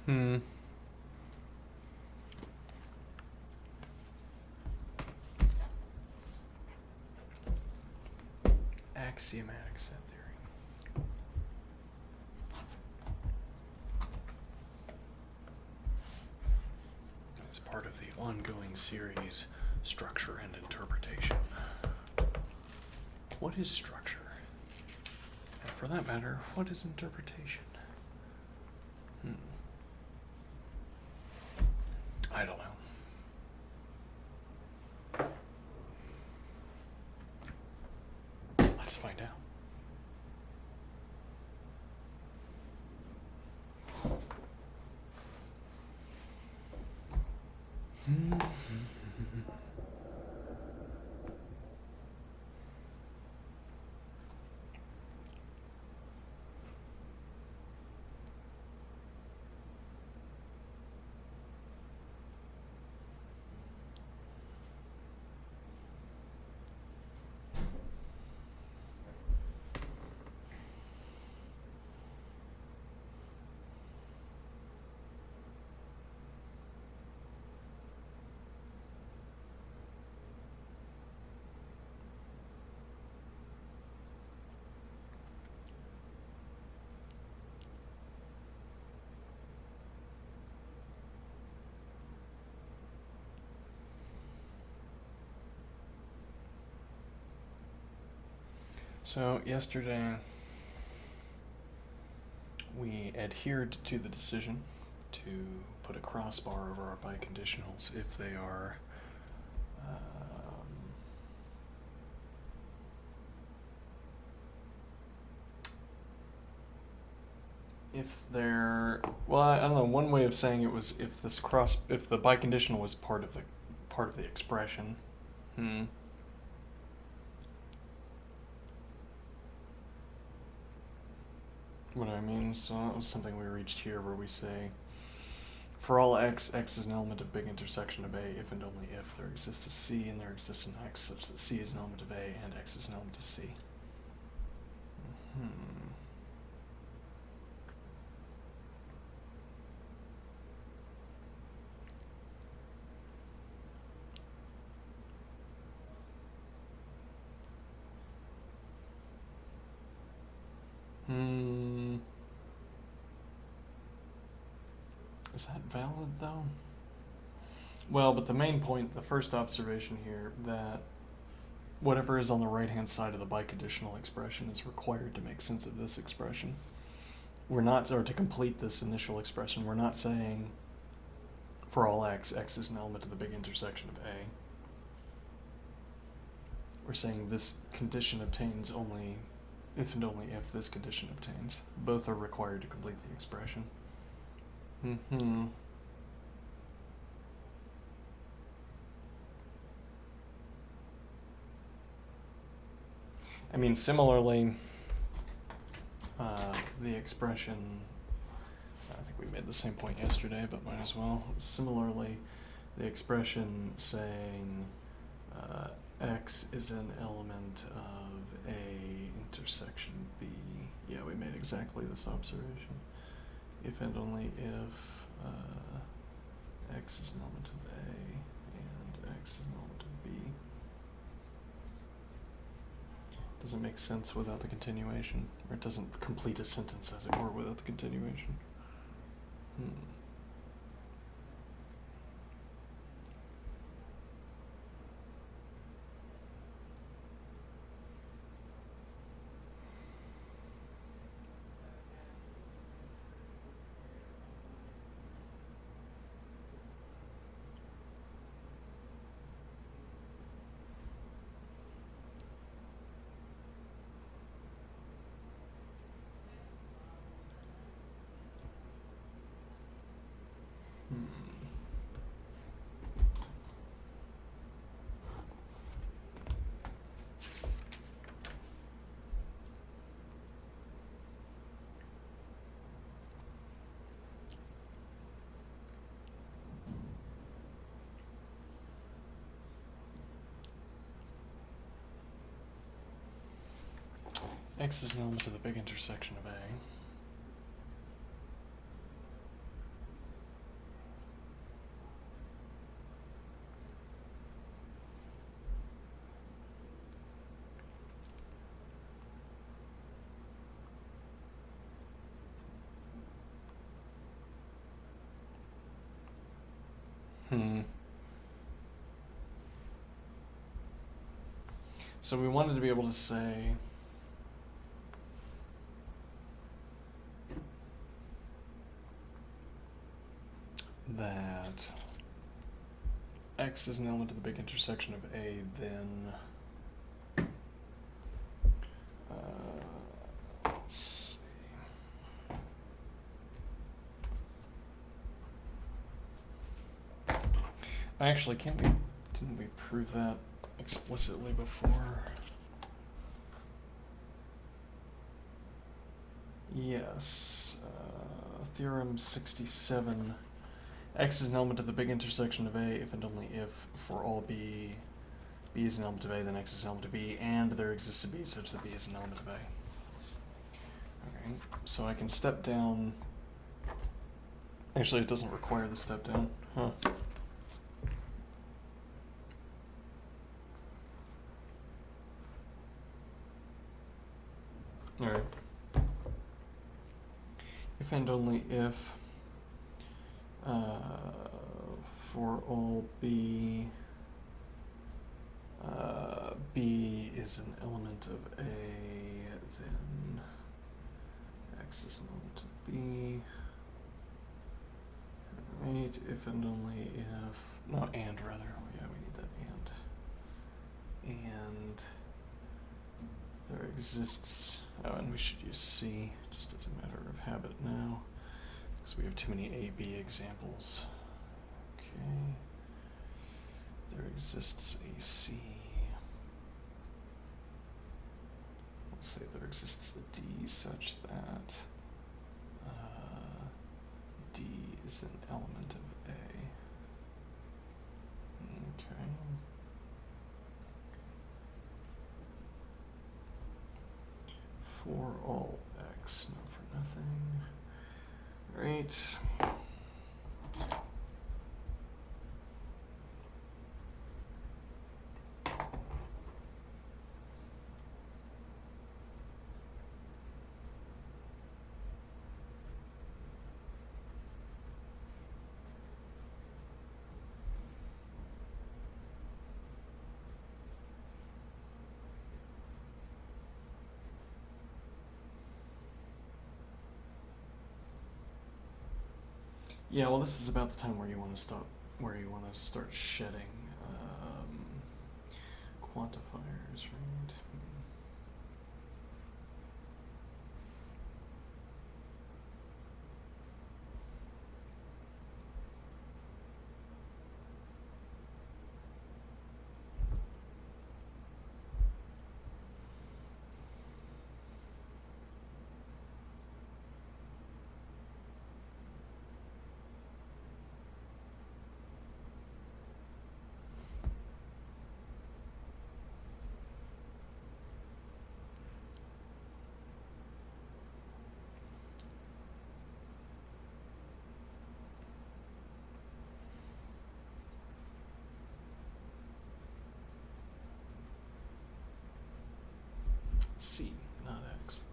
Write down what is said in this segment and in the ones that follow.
Hmm. Axiomatic set theory. As part of the ongoing series, Structure and Interpretation. What is structure? And for that matter, what is interpretation? I don't know. Let's find out. So yesterday we adhered to the decision to put a crossbar over our biconditionals if they are if they're, well, I don't know, one way of saying it was if the biconditional was part of the expression. What I mean, so that was something we reached here where we say, for all x, x is an element of big intersection of A if and only if there exists a C and there exists an x such that C is an element of A and x is an element of C. Is that valid though? Well, but the main point, the first observation here, that whatever is on the right-hand side of the biconditional expression is required to make sense of this expression. We're not, or to complete this initial expression, we're not saying for all x, x is an element of the big intersection of A. We're saying this condition obtains only if and only if this condition obtains. Both are required to complete the expression. I mean, similarly, the expression, I think we made the same point yesterday, but might as well. Similarly, the expression saying x is an element of A intersection B. Yeah, we made exactly this observation. If and only if x is an element of A and x is an element of B. Doesn't make sense without the continuation, or it doesn't complete a sentence, as it were, without the continuation. X is an element of the big intersection of A. Hmm. So we wanted to be able to say that X is an element of the big intersection of A, then let's see. Actually, didn't we prove that explicitly before? Yes, theorem 67. X is an element of the big intersection of A if and only if, for all B is an element of A, then X is an element of B, and there exists a B such that B is an element of A. Okay, so I can step down. Actually, it doesn't require the step down. Huh. Alright. If and only if for all B B is an element of A, then X is an element of B. Right, if and only if, no, and rather, yeah, we need that and there exists, oh, and we should use C just as a matter of habit now, because we have too many AB examples. Okay, there exists a C. We'll say there exists a D such that D is an element of A. Okay. For all X, not for nothing. Right. Yeah, well, this is about the time where you want to start shedding quantifiers, right? C, not X.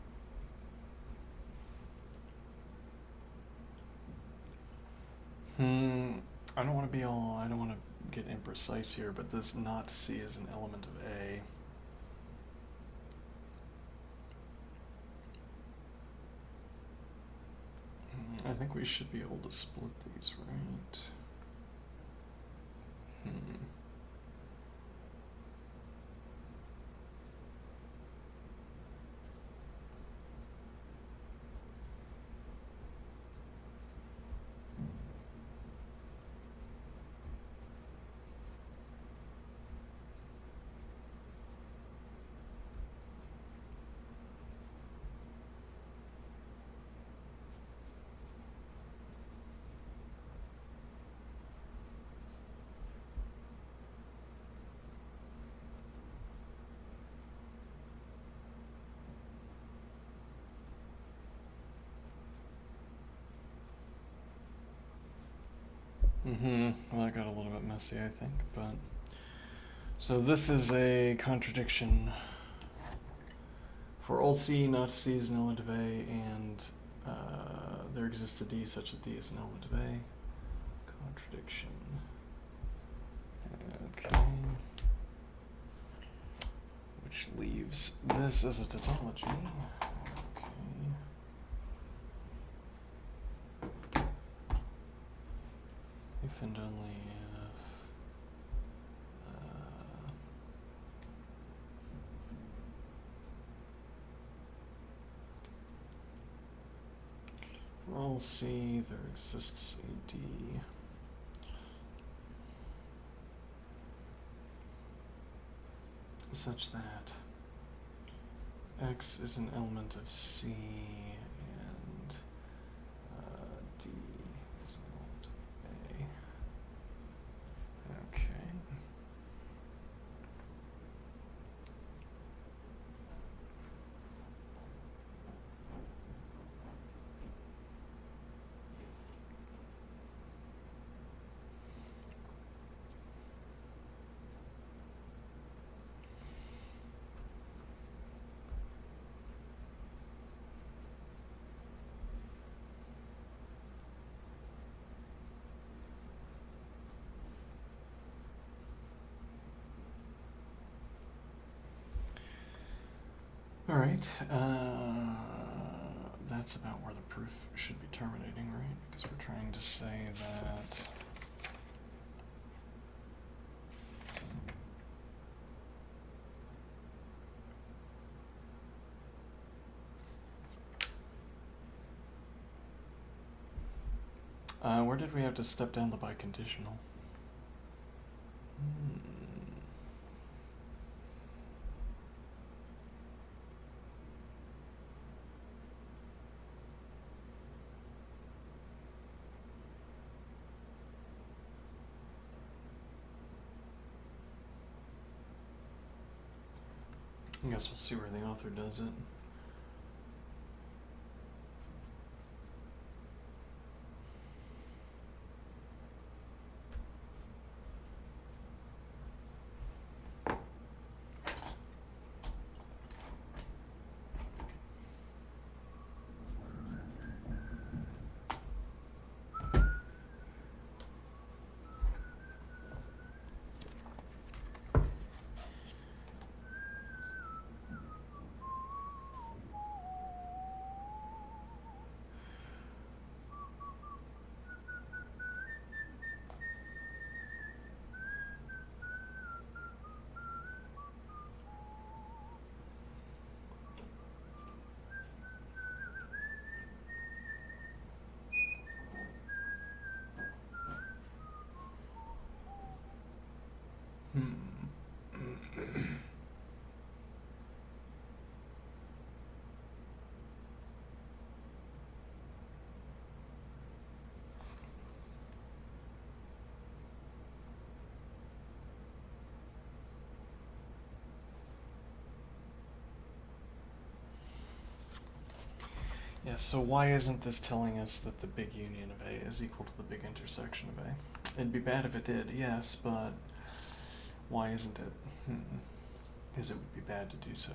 I don't want to get imprecise here, but this not C is an element of A. I think we should be able to split these, right? Well, that got a little bit messy, I think, but so this is a contradiction. For all C, not C is an element of A, and there exists a D such that D is an element of A. Contradiction. Okay. Which leaves this as a tautology. Okay. If and only if for all C there exists a D such that X is an element of C and D is an element of A. Okay. All right, that's about where the proof should be terminating, right? Because we're trying to say that where did we have to step down the biconditional? I guess we'll see where the author does it. Yeah, so why isn't this telling us that the big union of A is equal to the big intersection of A? It'd be bad if it did, yes, but why isn't it? Because it would be bad to do so.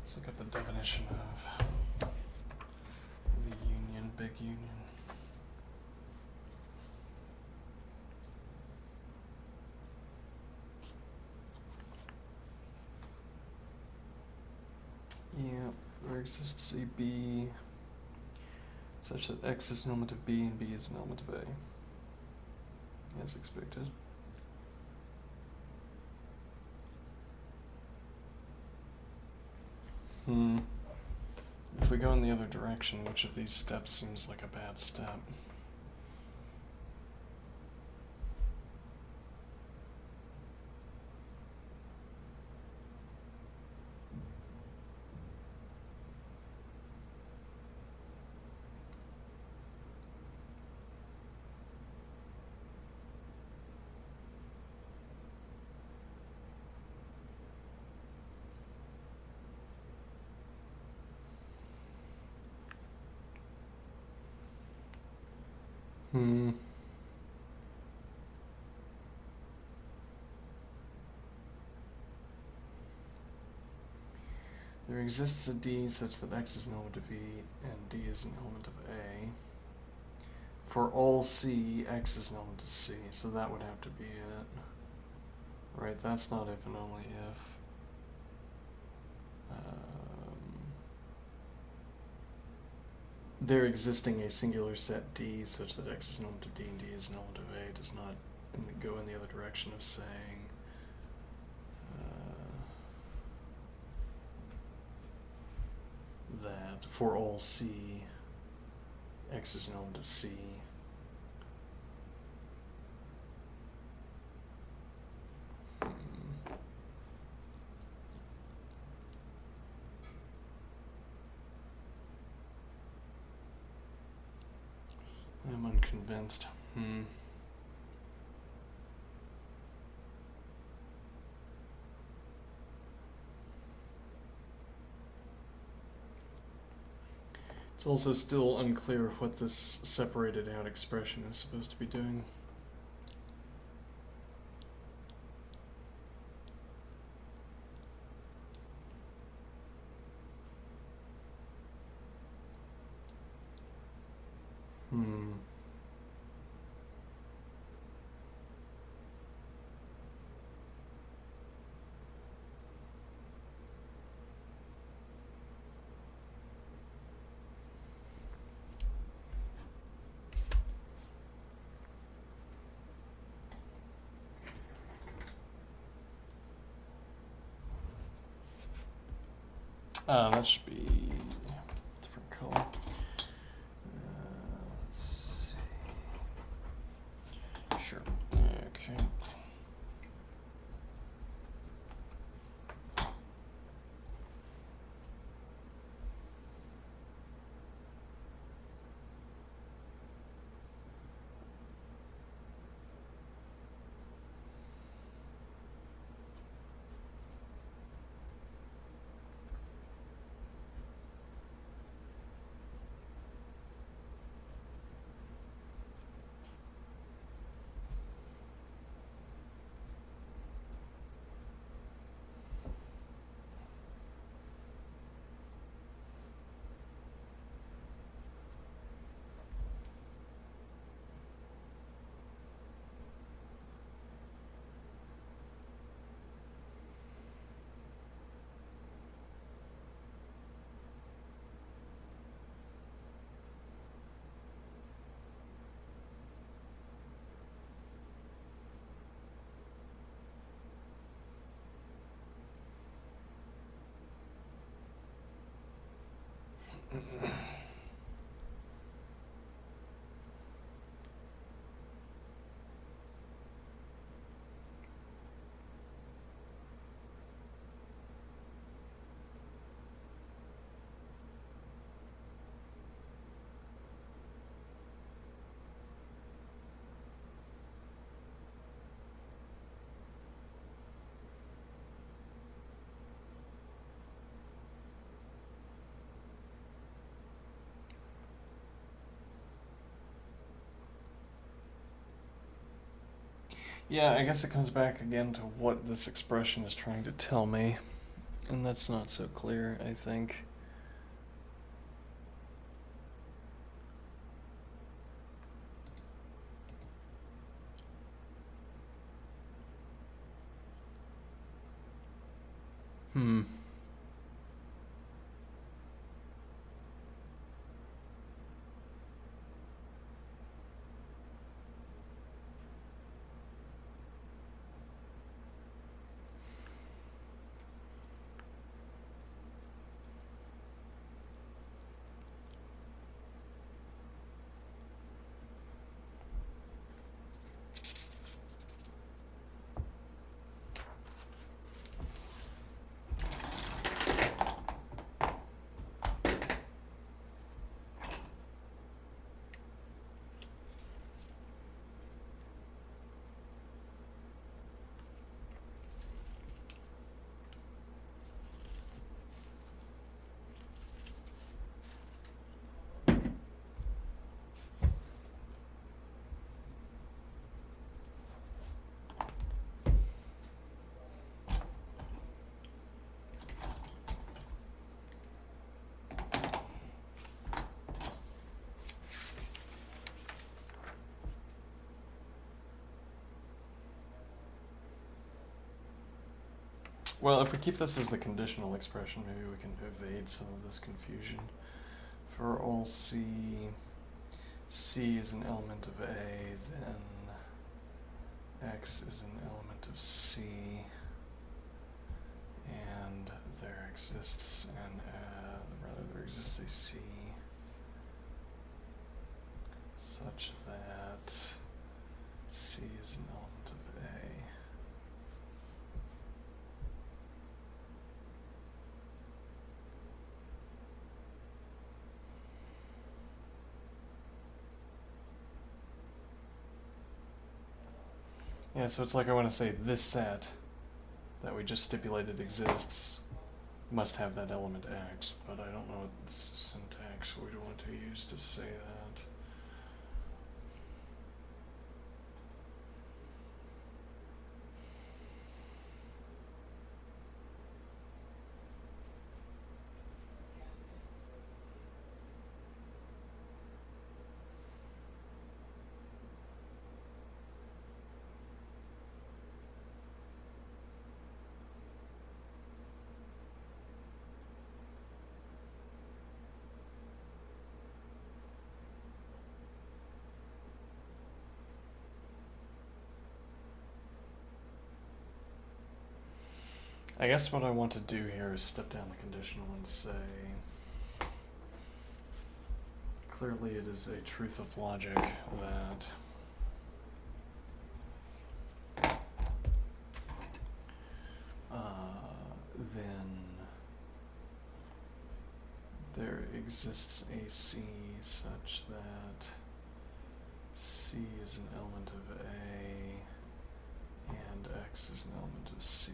Let's look at the definition of the union, big union. Yeah, there exists a B such that X is an element of B and B is an element of A, as expected. Hmm. If we go in the other direction, which of these steps seems like a bad step? Hmm. There exists a D such that X is an element of V and D is an element of A. For all C, X is an element of C, so that would have to be it. Right, that's not if and only if. There existing a singular set D such that X is an element of D and D is an element of A does not go in the other direction of saying that for all C, X is an element of C. I'm unconvinced. It's also still unclear what this separated out expression is supposed to be doing. That should be a different color. Let's see. Sure. Okay. Yeah, I guess it comes back again to what this expression is trying to tell me. And that's not so clear, I think. Hmm. Well, if we keep this as the conditional expression, maybe we can evade some of this confusion. For all C, C is an element of A, then X is an element of C, and there exists there exists a C such that C is an element of A. Yeah, so it's like I want to say this set that we just stipulated exists must have that element X, but I don't know what syntax we'd want to use to say that. I guess what I want to do here is step down the conditional and say, clearly it is a truth of logic that then there exists a C such that C is an element of A and X is an element of C.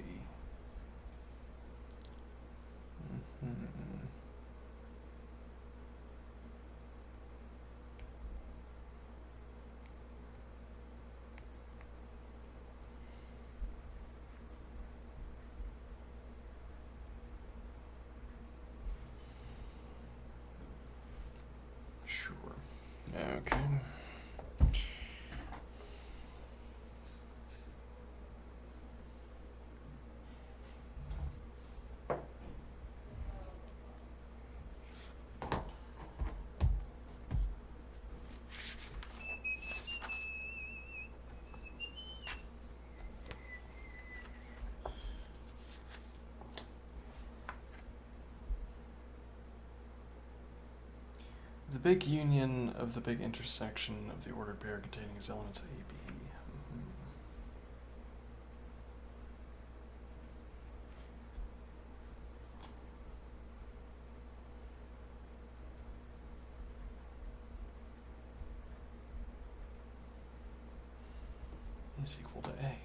Mm-hmm. Sure. Okay. The big union of the big intersection of the ordered pair containing its elements A, B. Is equal to A.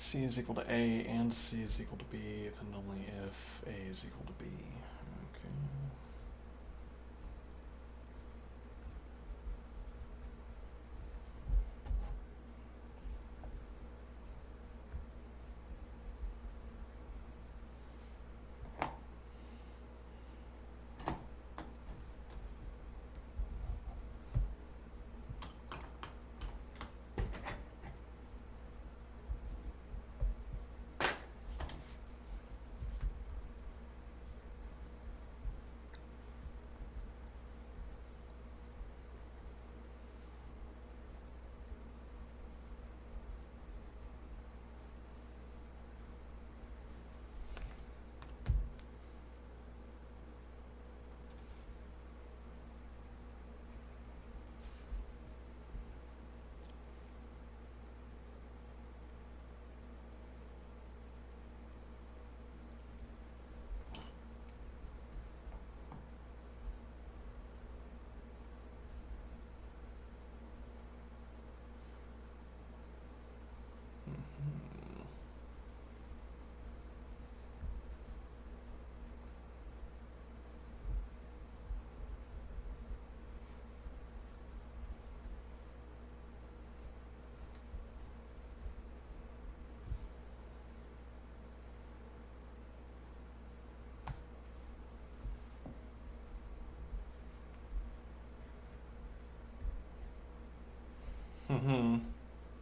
C is equal to A and C is equal to B if and only if A is equal to B. Okay.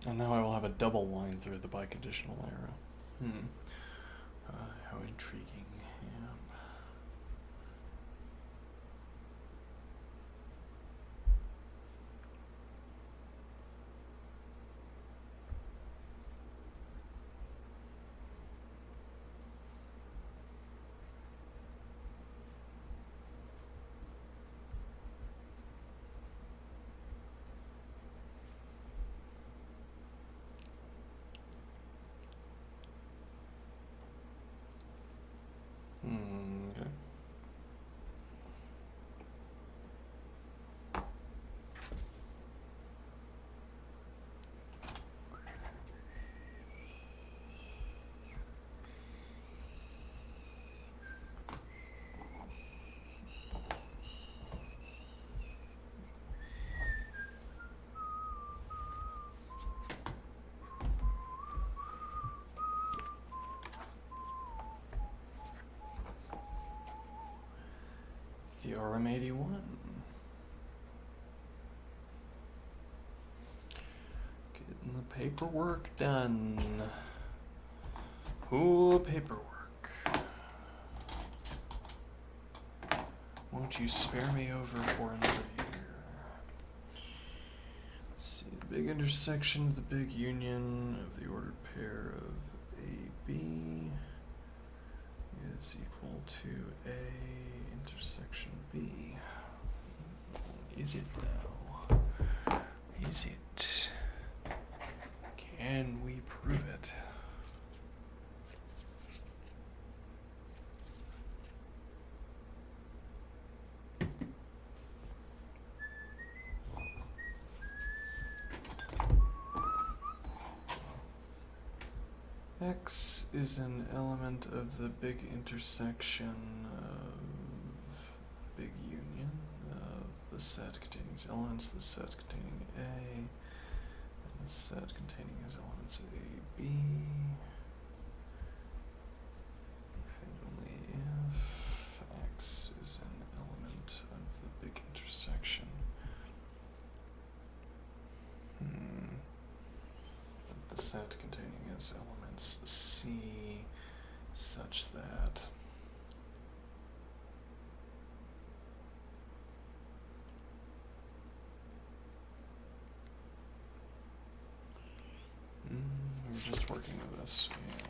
And now I will have a double line through the biconditional arrow. How intriguing. Yeah. Okay. Theorem 81. Getting the paperwork done. Ooh, paperwork. Won't you spare me over for another year? Let's see, the big intersection of the big union of the ordered pair of AB is equal to A intersection B. Is it now? Is it? Can we prove it? X is an element of the big intersection of big union of the set containing its elements, the set containing A, and the set containing its elements A, B. If and only if X is an element of the big intersection. The set containing its elements C such that we're just working with this. Yeah.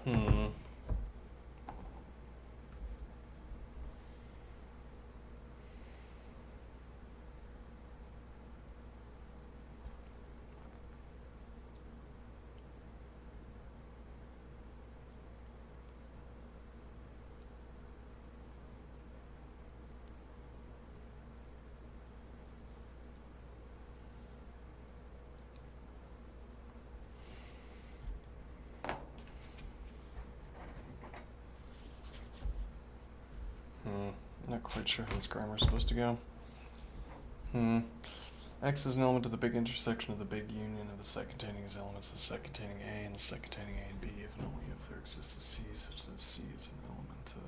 Hmm. Not quite sure how this grammar is supposed to go. X is an element of the big intersection of the big union of the set containing its elements, the set containing A and the set containing A and B, if and only if there exists a C such that C is an element of.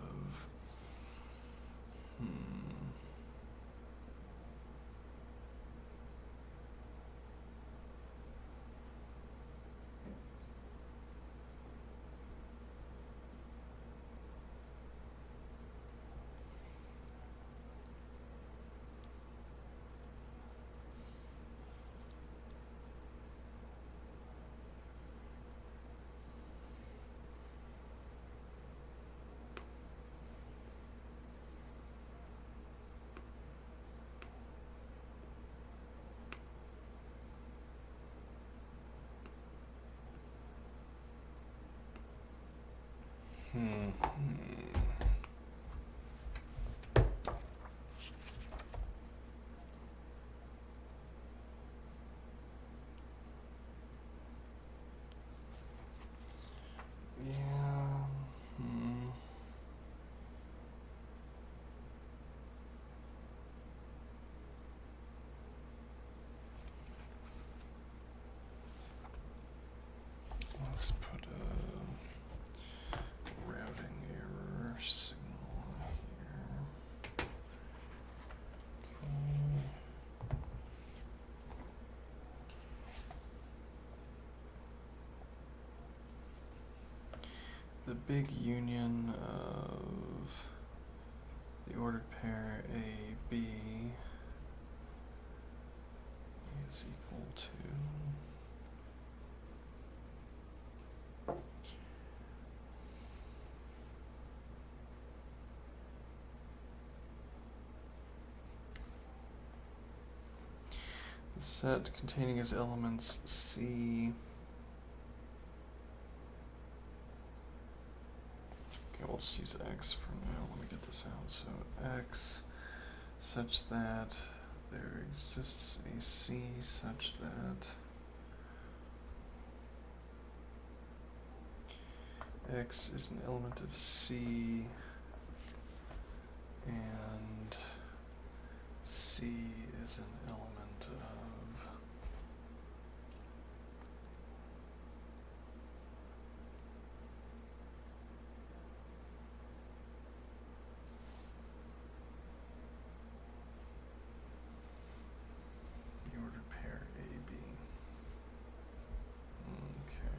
Yeah. Let's put a routing error signal here. The big union of the ordered pair A, B is equal to the set containing as elements C. Okay, we'll just use X for now. Let me get this out. So X such that there exists a C such that X is an element of C and C is an element of the ordered pair AB. Okay.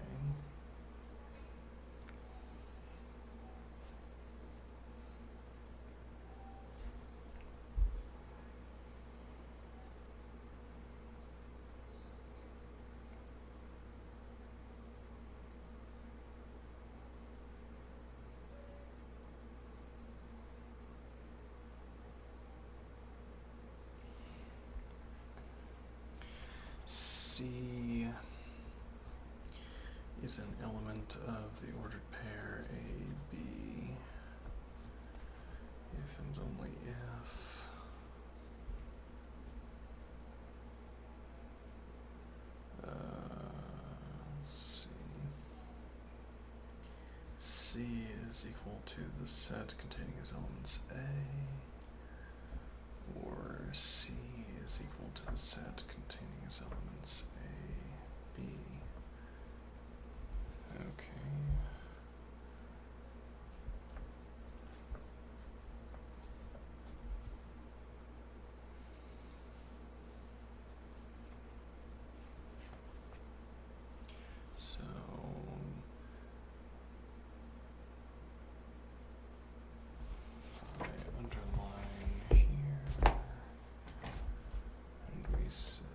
C is an element of the ordered pair A, B, if and only if let's see. C is equal to the set containing its elements A, or C is equal to the set containing its elements A, B. Okay. So I underline here, and we say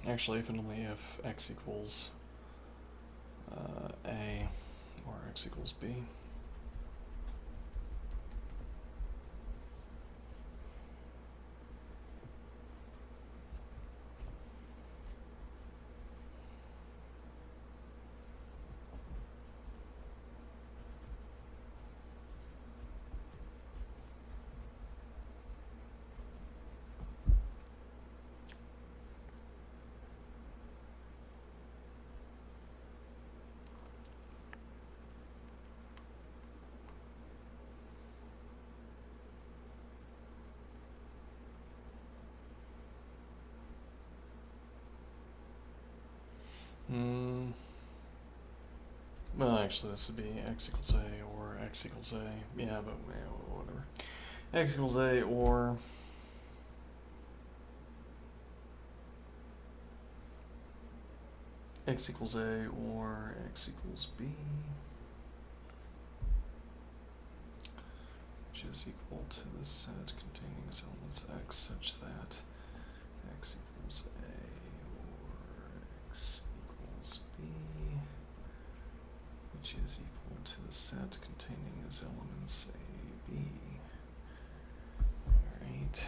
Actually, if and only if x equals a or x equals b. Well, actually, this would be x equals a or x equals a. Yeah, but whatever. X equals a or x equals a or x equals b, which is equal to the set containing its elements x such that x equals a or x equals b, which is equal to the set containing its elements a, b. Alright.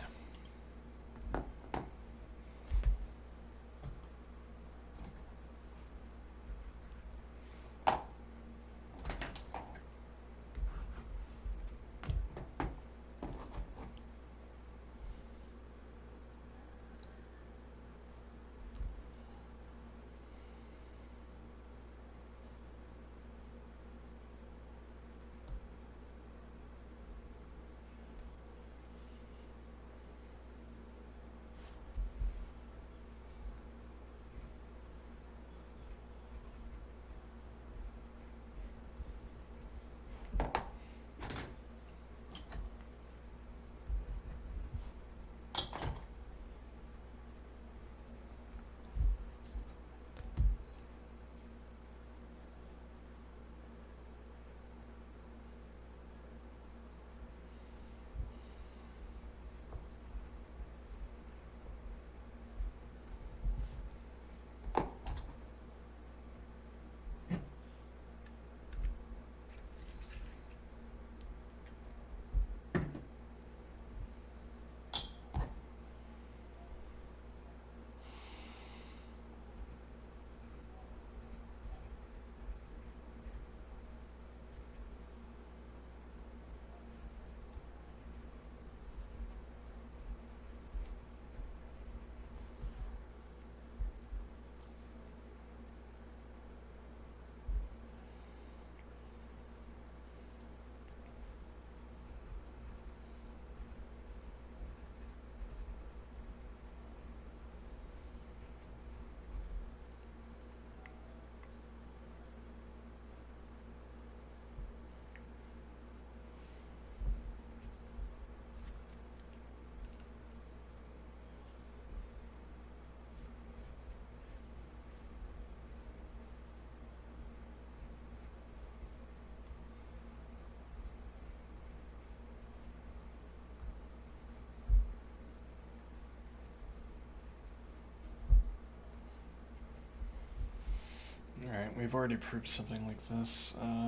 Alright, we've already proved something like this. I'll go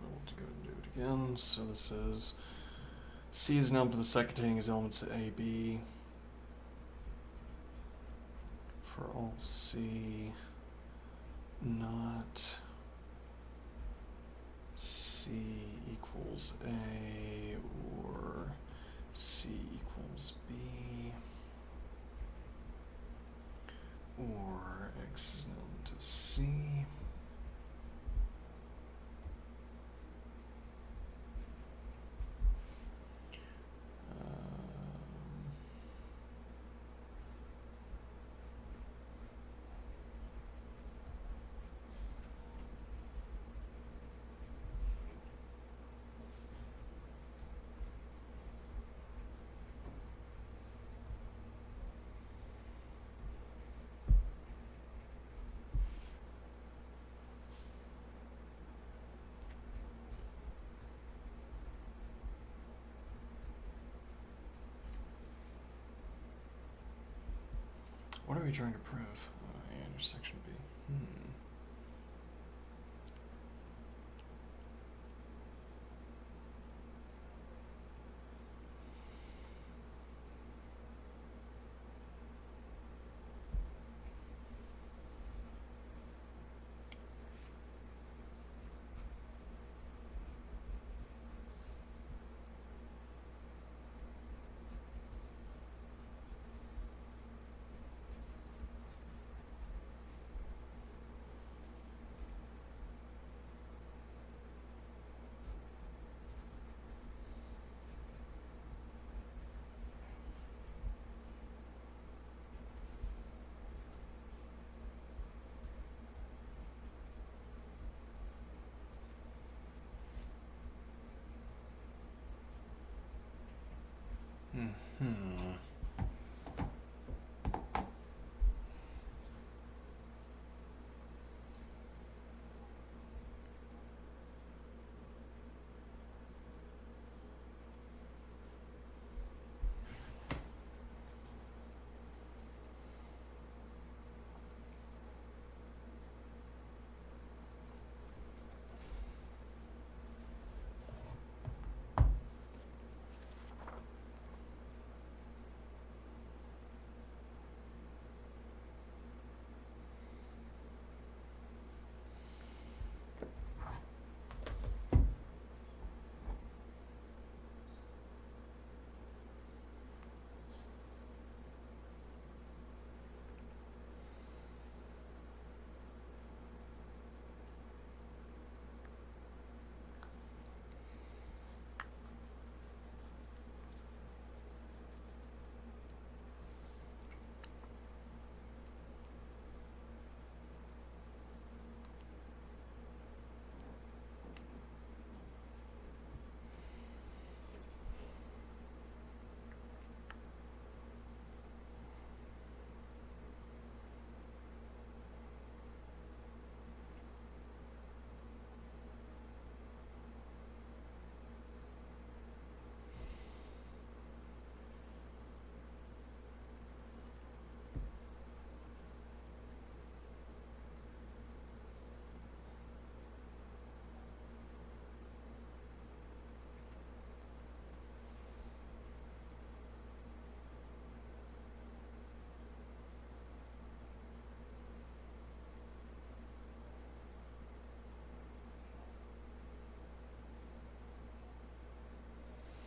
and do it again. So this is C is an element of the set containing its elements A, B. For all C, not C equals A or C equals B, or X is an element of C. What are we trying to prove? A intersection B. Hmm.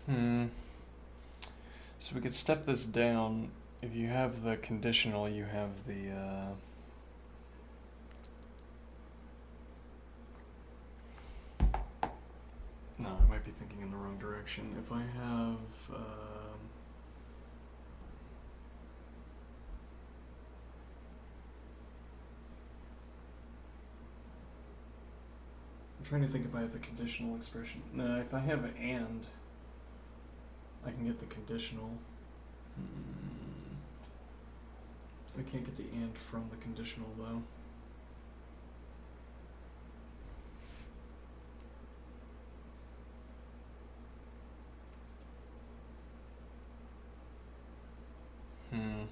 Hmm. So we could step this down. If you have the conditional, you have the no, I might be thinking in the wrong direction. If I have I'm trying to think if I have the conditional expression. No, if I have an and, I can get the conditional. I can't get the and from the conditional though. Hmm.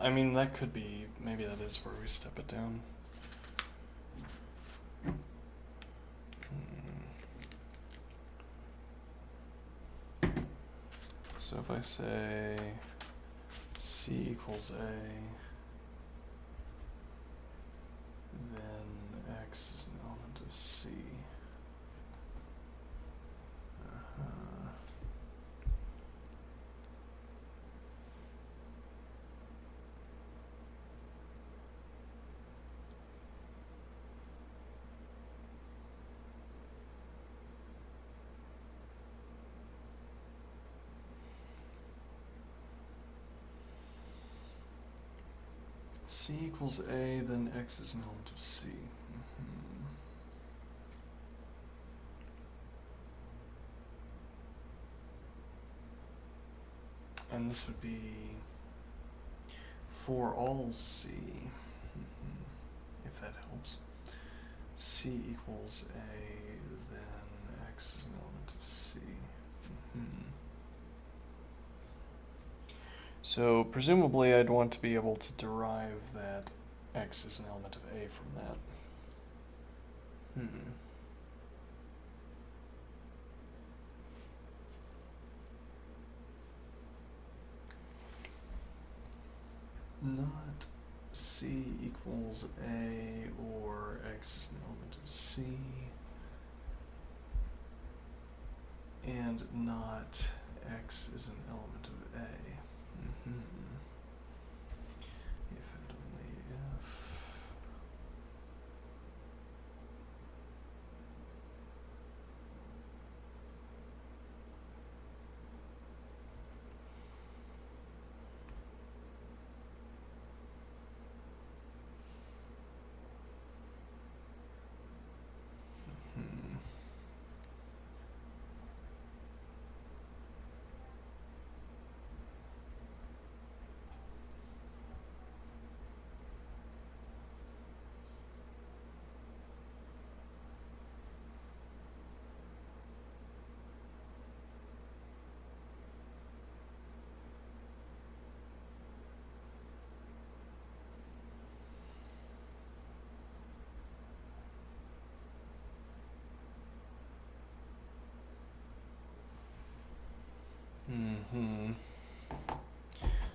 I mean, that could be, maybe that is where we step it down. So if I say C equals A, then X is an element of C. C equals A, then X is an element of C. And this would be for all C, if that helps. C equals A, then X is an element of C. So presumably I'd want to be able to derive that X is an element of A from that. Not C equals A or X is an element of C, and not X is an element of A. If and only if.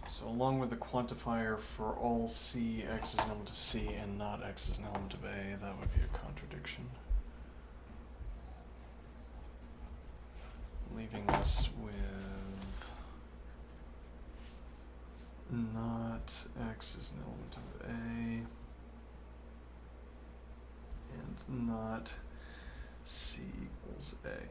So along with the quantifier for all C, X is an element of C and not X is an element of A, that would be a contradiction. Leaving us with not X is an element of A and not C equals A.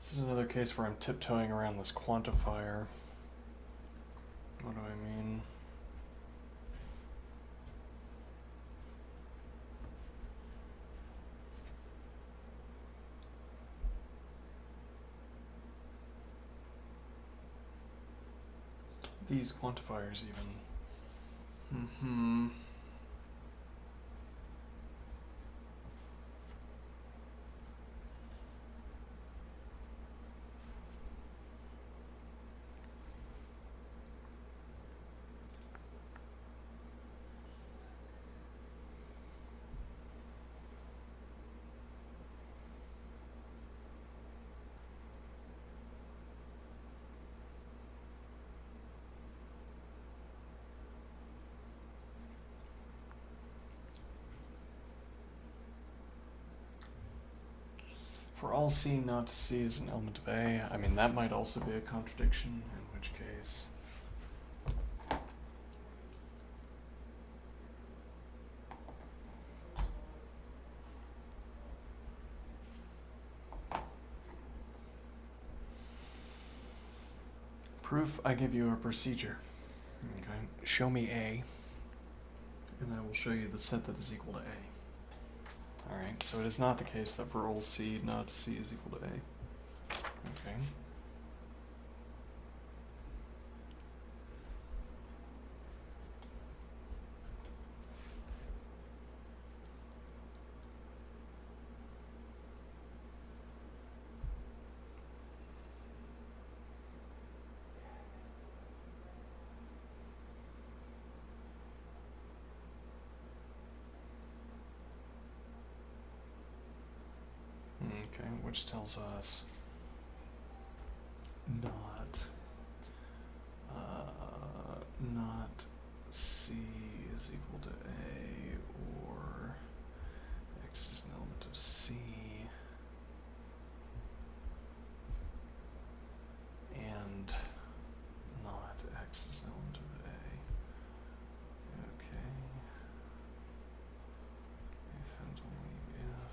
This is another case where I'm tiptoeing around this quantifier. What do I mean? These quantifiers even. For all C, not C is an element of A. I mean, that might also be a contradiction, in which case... Proof, I give you a procedure. Okay, show me A, and I will show you the set that is equal to A. Alright, so it is not the case that for all C, not C is equal to A. Okay. which tells us not C is equal to A, or X is an element of C, and not X is an element of A. Okay. If and only if.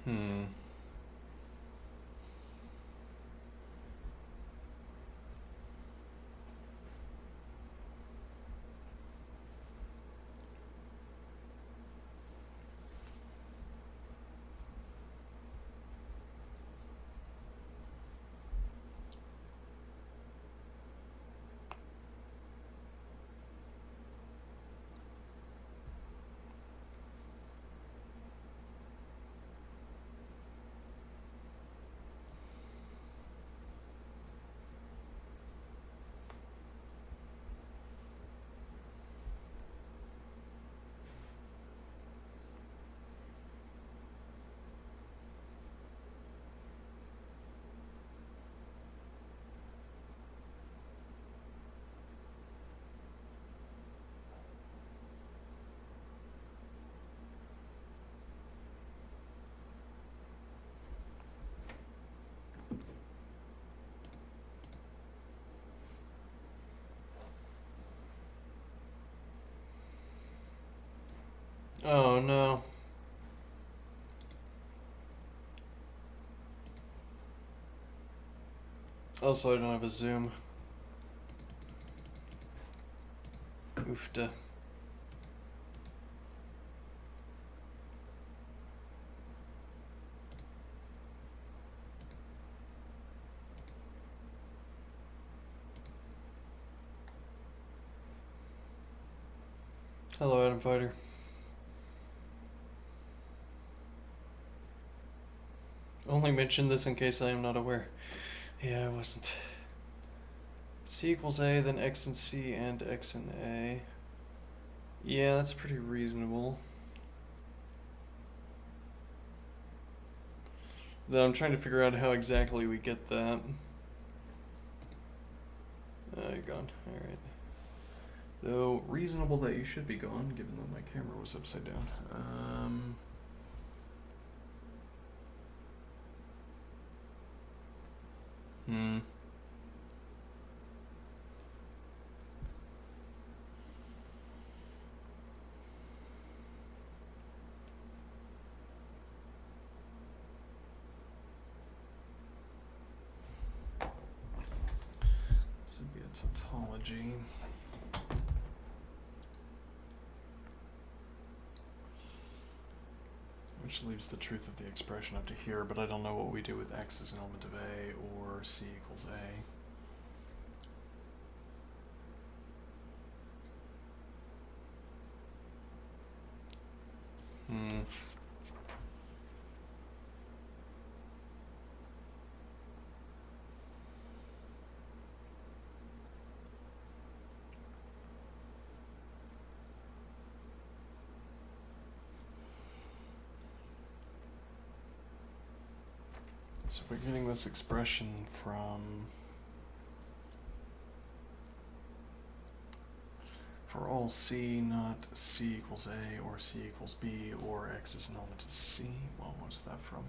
Hmm. Oh no. Also, I don't have a zoom. Oofta. Hello, Adam Fighter. Only mentioned this in case I am not aware. Yeah, I wasn't. C equals A, then X and C and X and A. Yeah, that's pretty reasonable. Though I'm trying to figure out how exactly we get that. You're gone. Alright. Though, reasonable that you should be gone, given that my camera was upside down. Hmm. This would be a tautology. Which leaves the truth of the expression up to here, but I don't know what we do with X as an element of A or C equals A. Hmm. So we're getting this expression from, for all C, not C equals A or C equals B or X is an element of C. Well, what's that from?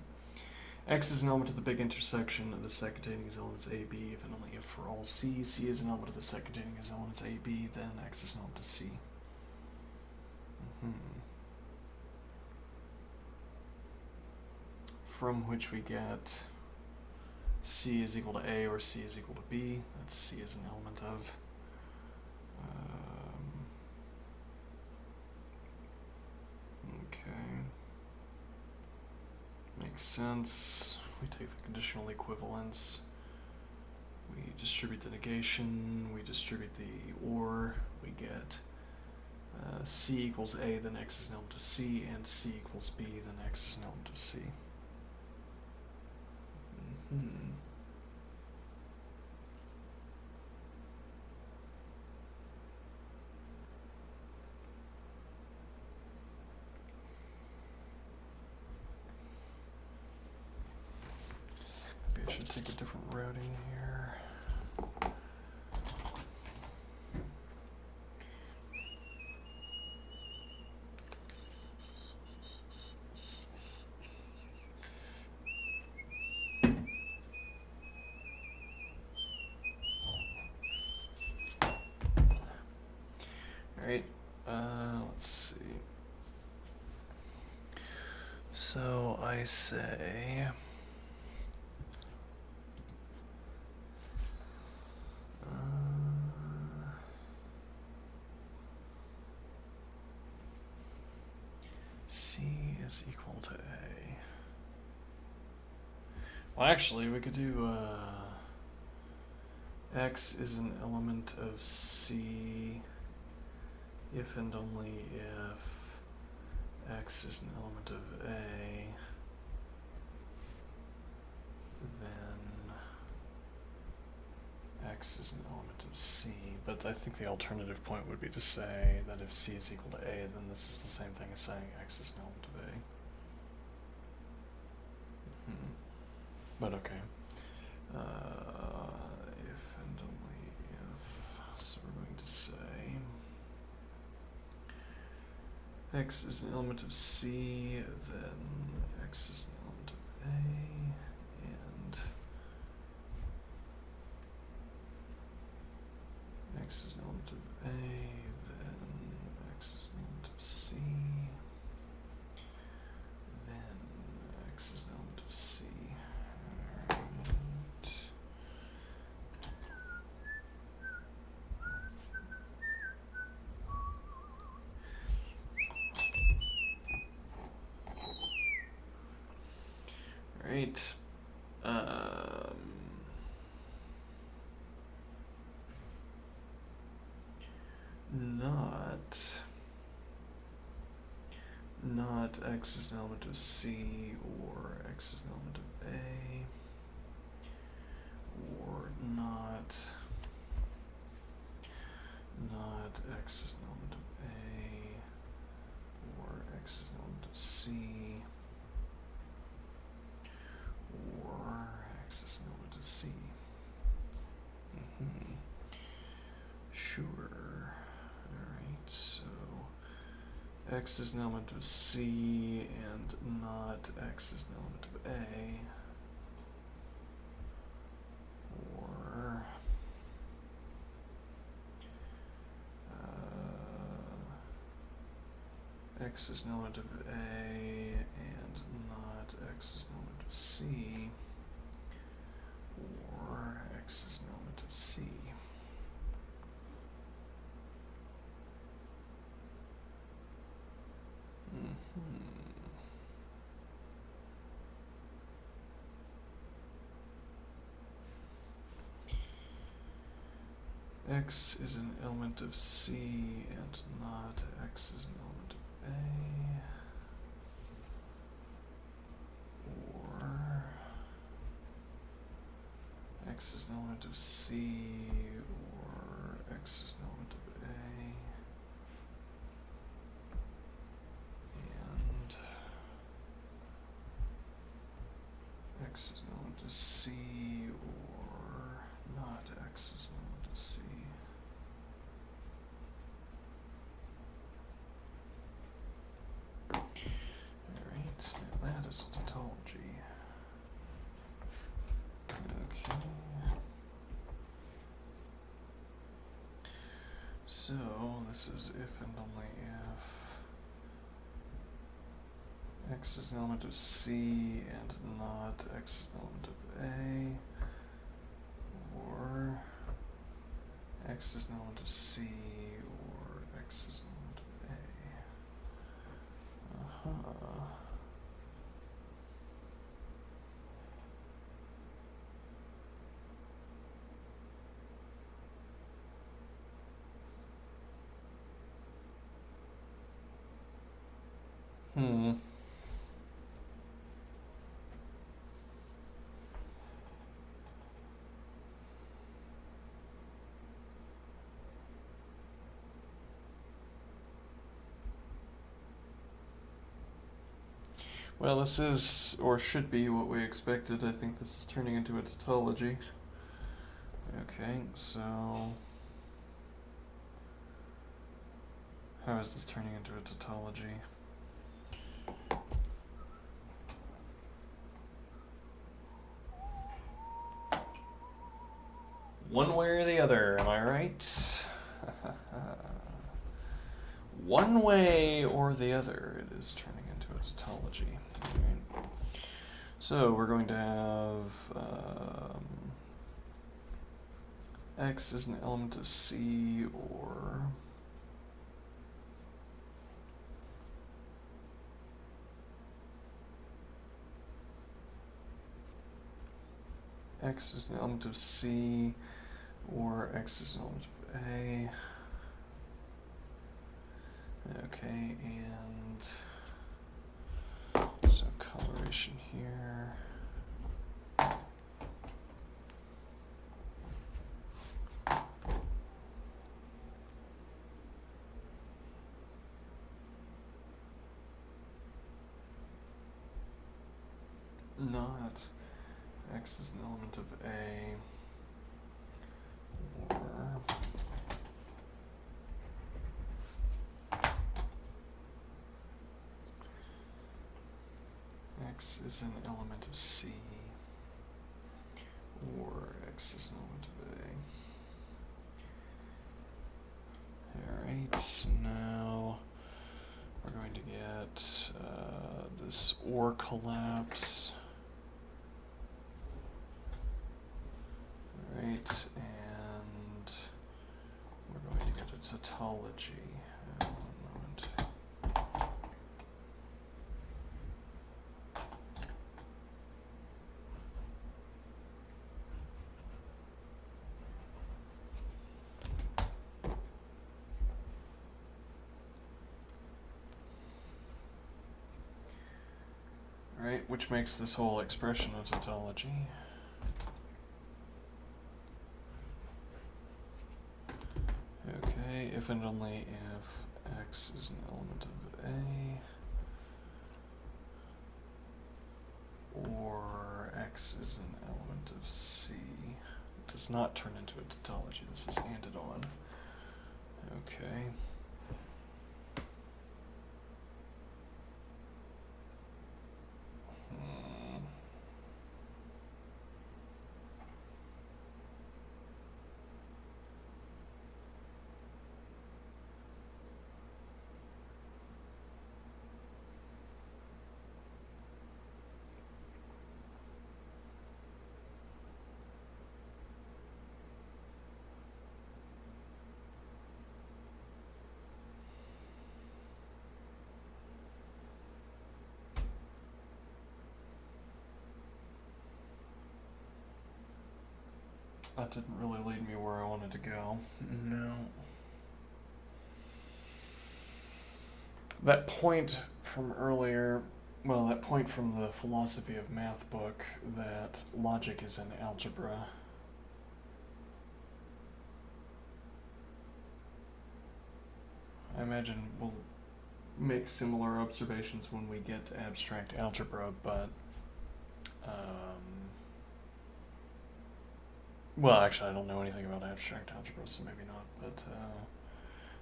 X is an element of the big intersection of the set containing its elements A, B, if and only if for all C, C is an element of the set containing its elements A, B, then X is an element of C. From which we get C is equal to A or C is equal to B. That's C is an element of. Okay. Makes sense. We take the conditional equivalence. We distribute the negation. We distribute the or. We get C equals A, then X is an element of C, and C equals B, then X is an element of C. Maybe I should take a different routing here. Alright, let's see. So I say C is equal to A. Well, actually, we could do X is an element of C if and only if X is an element of A, then X is an element of C. But I think the alternative point would be to say that if C is equal to A, then this is the same thing as saying X is an element of A. But okay. If and only if. So we're going to say X is an element of C, then X is an element of A, and X is an element of A, then X is an element of C, then X is an element of C. Right. Not X is an element of C or X is an element of A, or not X is an element of A or X is an element of C, or X is an element of C. Sure. Alright, so X is an element of C and not X is an element of A, or X is an element of A and not X is an element of C, or X is an element of C. X is an element of C and not X is an element of A, or X is an element of C or X is an element of A, and X is an element of C or not X is an element of C. Alright, now that is a tautology. Okay. So this is if and only if X is an element of C and not X is an element of A, or X is an element of C or X is an element of A. Well, this is, or should be, what we expected. I think this is turning into a tautology. Okay, so how is this turning into a tautology? One way or the other, am I right? One way or the other, it is turning into a tautology. Right. So we're going to have X is an element of C, or X is an element of C, or X is an element of A. Okay, and so coloration here. Not X is an element of A, or X is an element of C, or X is an element of A. Alright, so now we're going to get this OR collapse. Right, and we're going to get a tautology. One moment. Right, which makes this whole expression a tautology. Okay, if and only if X is an element of A, or X is an element of C. It does not turn into a tautology. This is handed on. Okay. That didn't really lead me where I wanted to go. No. That point from earlier, well, that point from the philosophy of math book that logic is in algebra. I imagine we'll make similar observations when we get to abstract algebra, but Well, actually, I don't know anything about abstract algebra, so maybe not. But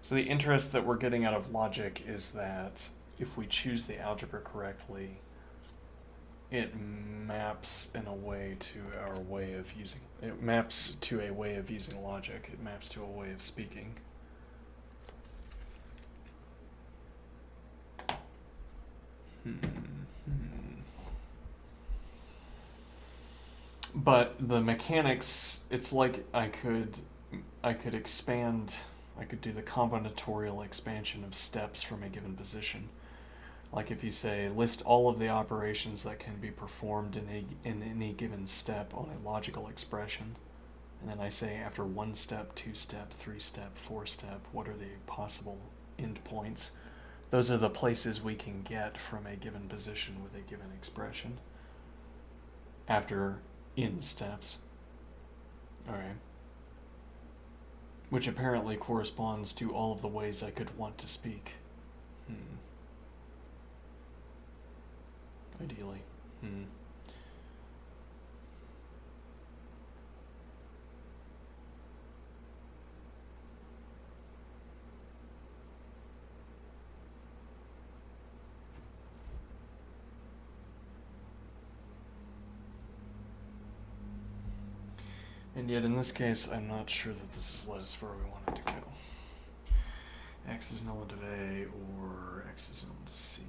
so the interest that we're getting out of logic is that if we choose the algebra correctly, it maps in a way to our way of using. It maps to a way of using logic. It maps to a way of speaking. But the mechanics, it's like I could expand, I could do the combinatorial expansion of steps from a given position. Like if you say list all of the operations that can be performed in any given step on a logical expression, and then I say after 1 step, 2 step, 3 step, 4 step, what are the possible endpoints? Those are the places we can get from a given position with a given expression after n steps. Alright. Which apparently corresponds to all of the ways I could want to speak. Ideally. And yet in this case, I'm not sure that this has led us where we wanted to go. X is an element of A or X is an element of C.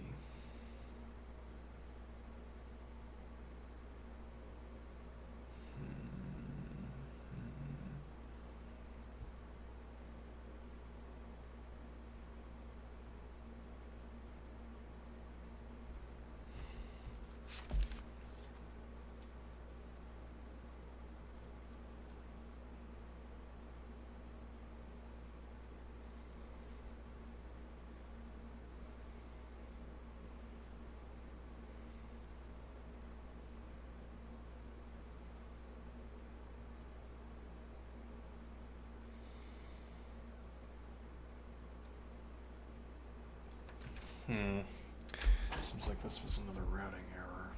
Seems like this was another routing error.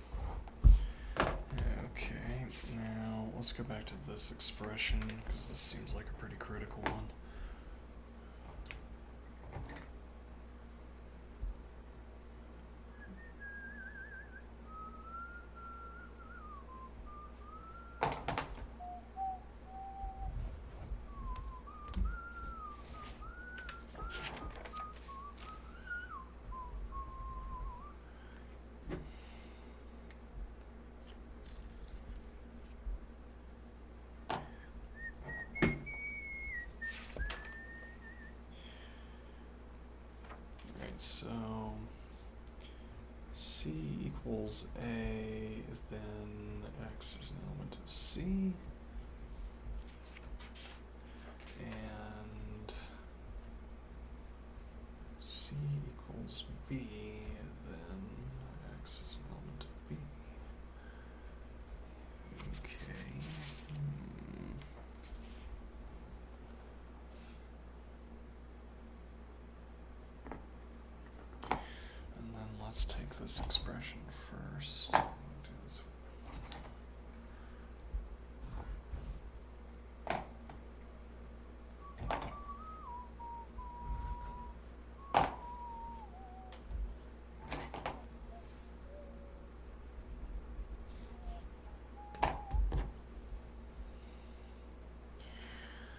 Okay, now let's go back to this expression, because this seems like a pretty critical one. So C equals A, then X is an element of C, and C equals B, then X is an element of B. Okay. And then let's take this expression first. Do this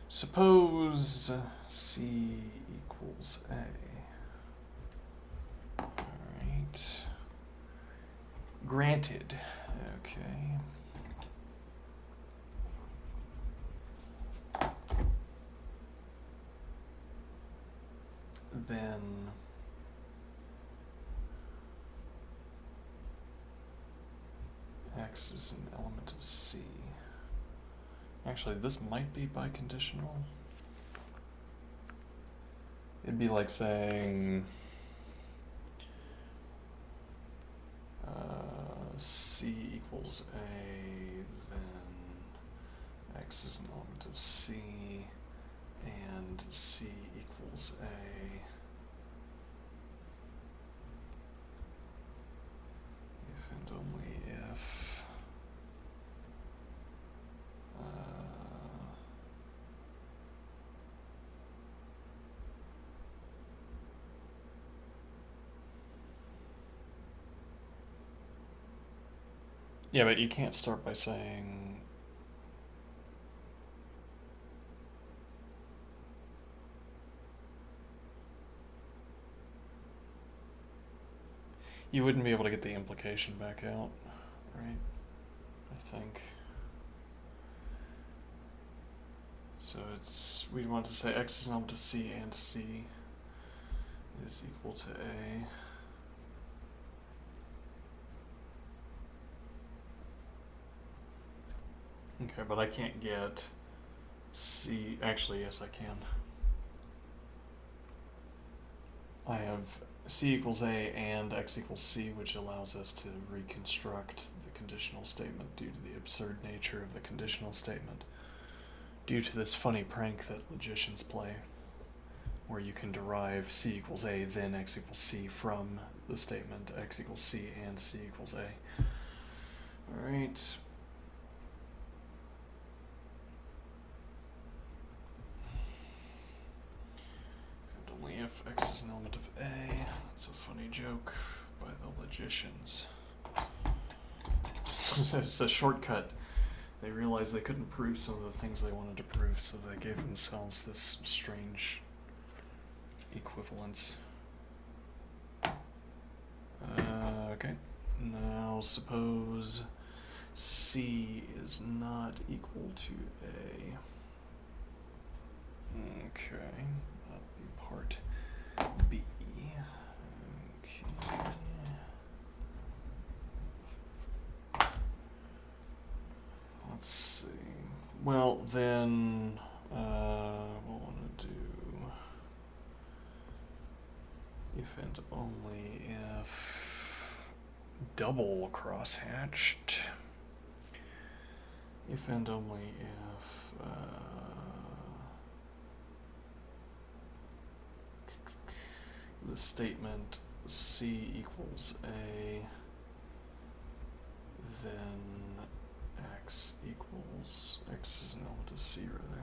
suppose C equals A. Alright. Granted. Okay. Then X is an element of C. Actually, this might be biconditional. It'd be like saying C equals A, then X is an element of C, and C equals A. If and only if Yeah, but you can't start by saying. You wouldn't be able to get the implication back out, right? I think. So we want to say x is an element of C and C is equal to A. Okay, but I can't get C. Actually, yes, I can. I have C equals A and X equals C, which allows us to reconstruct the conditional statement due to the absurd nature of the conditional statement. Due to this funny prank that logicians play, where you can derive C equals A, then X equals C from the statement X equals C and C equals A. Alright. Only if X is an element of A. That's a funny joke by the logicians. It's a shortcut. They realized they couldn't prove some of the things they wanted to prove, so they gave themselves this strange equivalence. Okay. Now suppose C is not equal to A. Okay. That'll be part B. Okay. Let's see. Well, then we'll want to do if and only if double crosshatched. If and only if the statement C equals A, then X is an element of C rather.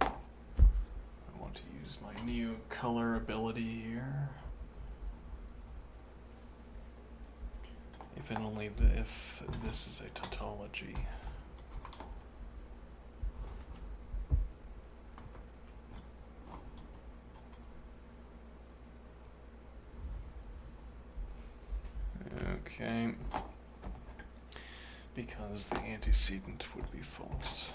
I want to use my new color ability here. If and only if this is a tautology. Okay. Because the antecedent would be false.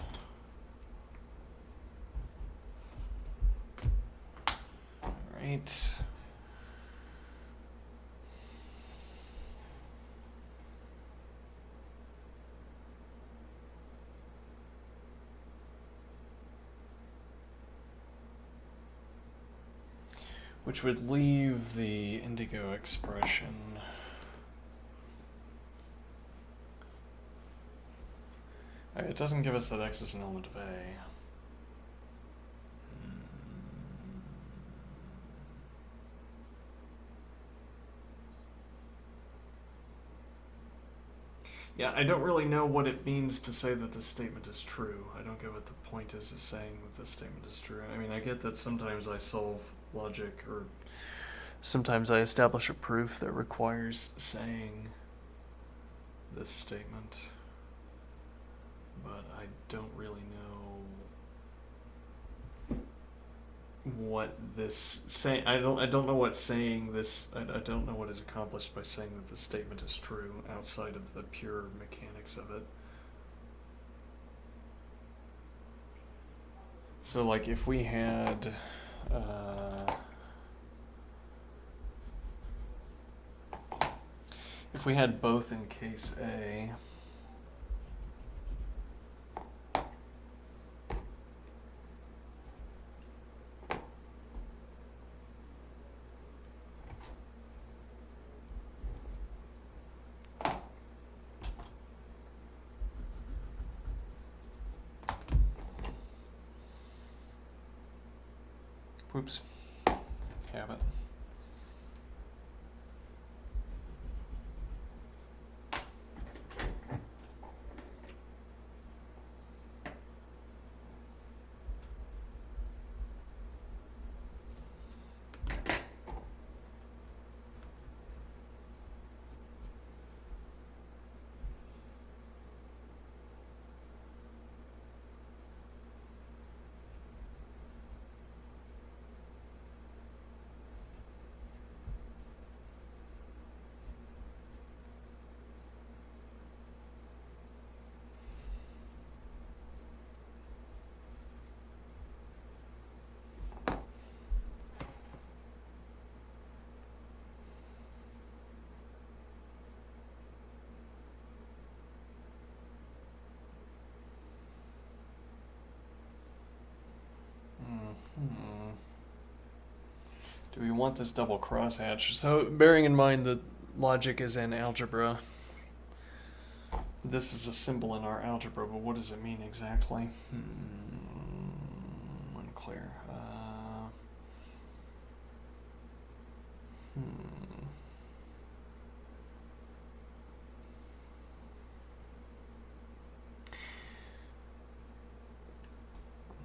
Alright. Which would leave the indigo expression. It doesn't give us that X is an element of A. Yeah, I don't really know what it means to say that this statement is true. I don't get what the point is of saying that this statement is true. I mean, I get that sometimes I solve logic, or sometimes I establish a proof that requires saying this statement, but I don't really know what this say. I don't know what saying this. I don't know what is accomplished by saying that the statement is true outside of the pure mechanics of it. So, like, if we had both in case A. Whoops. Have it. Do we want this double crosshatch? So bearing in mind that logic is in algebra, this is a symbol in our algebra, but what does it mean exactly? Unclear.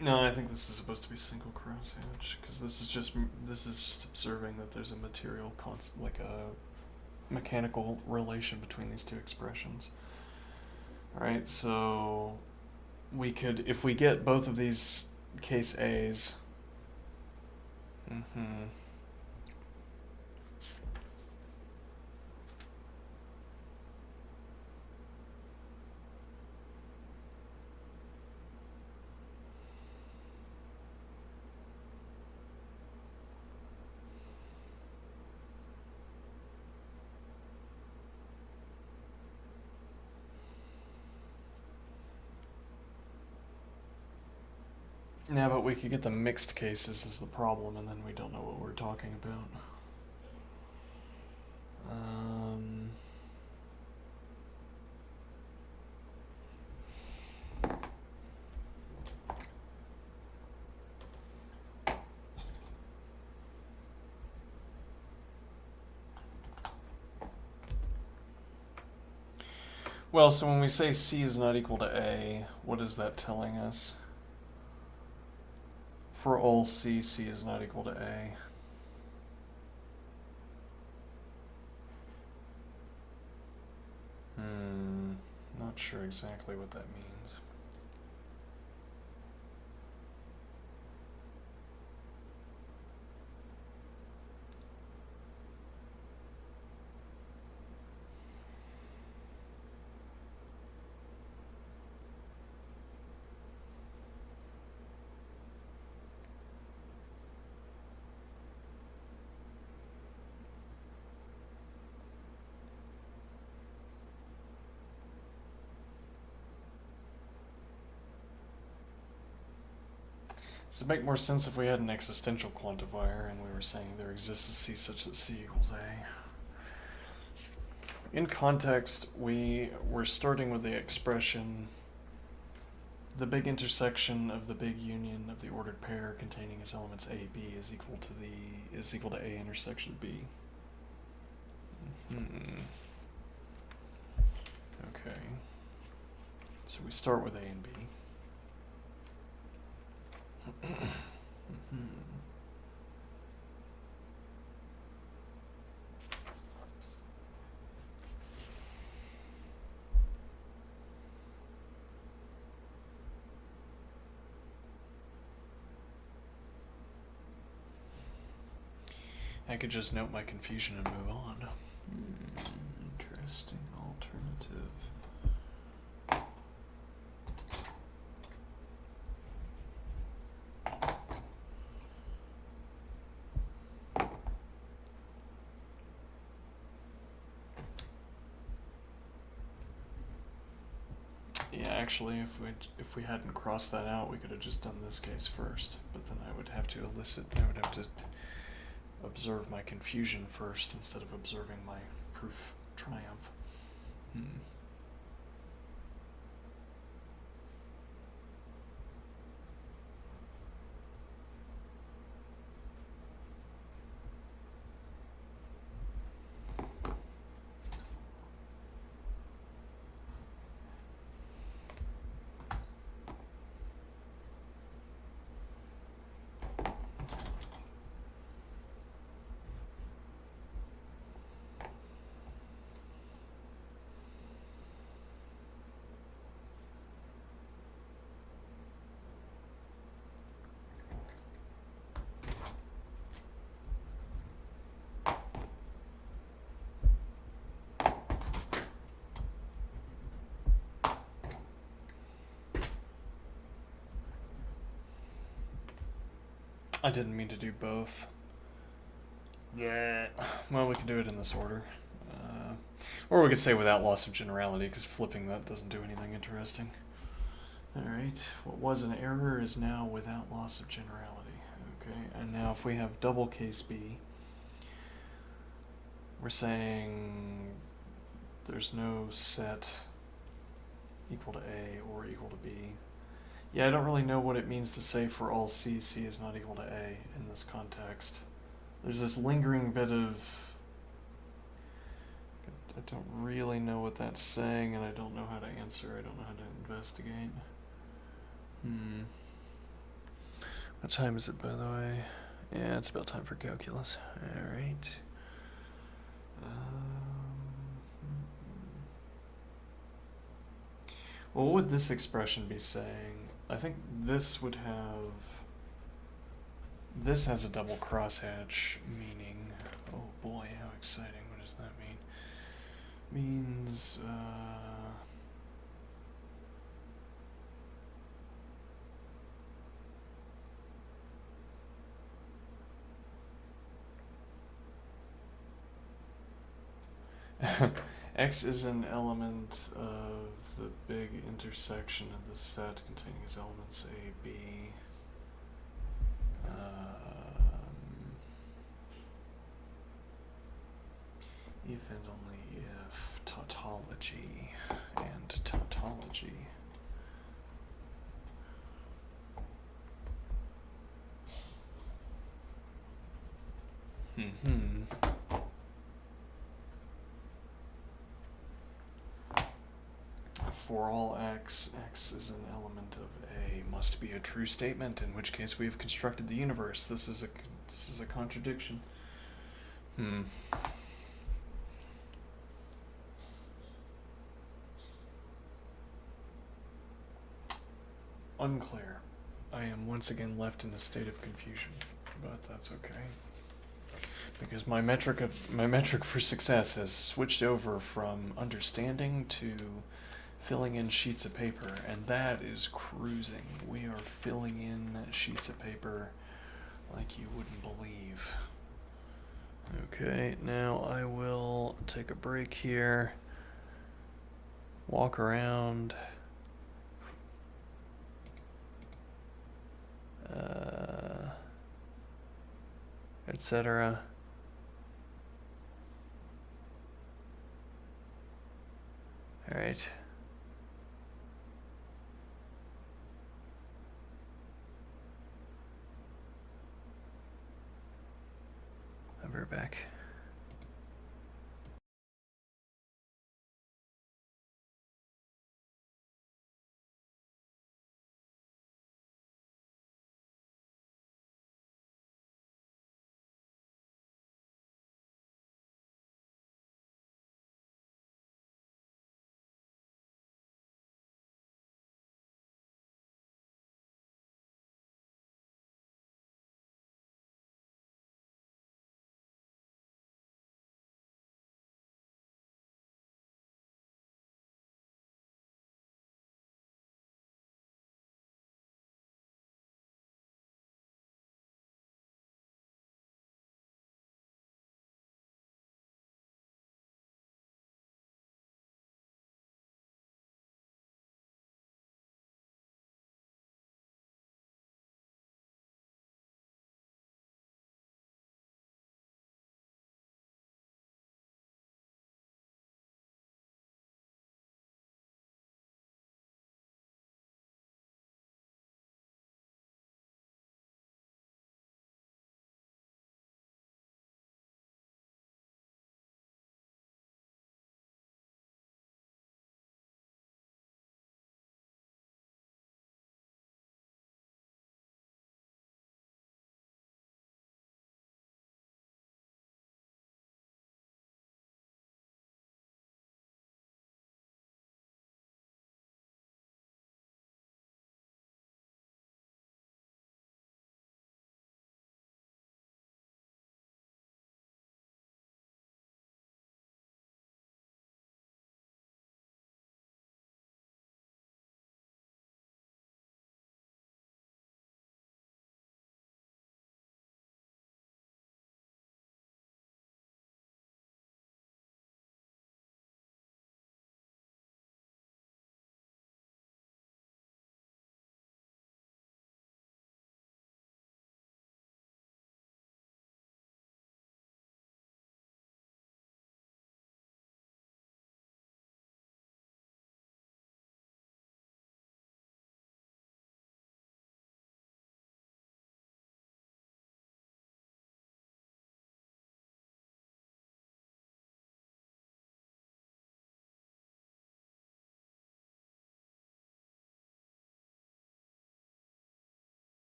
No, I think this is supposed to be single crosshatch because this is just observing that there's a material like a mechanical relation between these two expressions. All right, so we could, if we get both of these case A's. Yeah, but we could get the mixed cases is the problem, and then we don't know what we're talking about. Well, so when we say C is not equal to A, what is that telling us? For all C, C is not equal to A. Not sure exactly what that means. So it'd make more sense if we had an existential quantifier and we were saying there exists a C such that C equals A. In context, we're starting with the expression the big intersection of the big union of the ordered pair containing its elements A, B is equal to A intersection B. Okay. So we start with A and B. I could just note my confusion and move on. Interesting alternative. Yeah, actually, if we hadn't crossed that out, we could have just done this case first. But then I would have to observe my confusion first instead of observing my proof triumph. I didn't mean to do both. Yeah. Well, we can do it in this order. Or we could say without loss of generality, because flipping that doesn't do anything interesting. Alright, what was an error is now without loss of generality. Okay, and now if we have double case B, we're saying there's no set equal to A or equal to B. Yeah, I don't really know what it means to say for all C, C is not equal to A in this context. There's this lingering bit of... I don't really know what that's saying, and I don't know how to answer. I don't know how to investigate. What time is it, by the way? Yeah, it's about time for calculus. Alright. Well, what would this expression be saying? I think this would have... This has a double crosshatch meaning. Oh boy, how exciting. What does that mean? Means, X is an element of the big intersection of the set containing its elements A, B. If and only if tautology and tautology. For all X, X is an element of A must be a true statement, in which case we have constructed the universe. This is a contradiction. Unclear. I am once again left in a state of confusion, but that's okay. Because my metric for success has switched over from understanding to filling in sheets of paper, and that is cruising. We are filling in sheets of paper like you wouldn't believe. Okay, now I will take a break here, walk around, etc. All right. I'll be right back.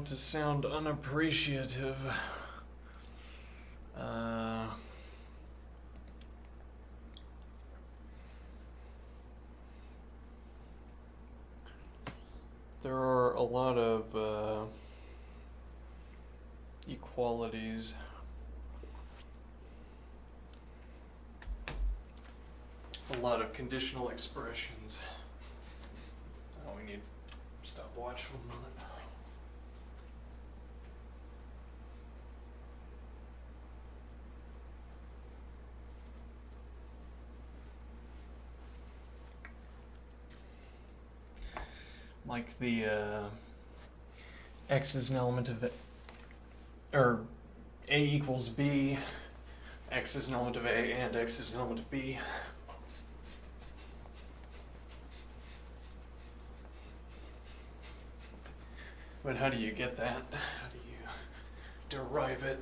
want to sound unappreciative. There are a lot of equalities. A lot of conditional expressions. Oh, we need stopwatch for a moment. Like the x is an element of it, or a equals b, x is an element of a, and x is an element of b. But how do you get that? How do you derive it?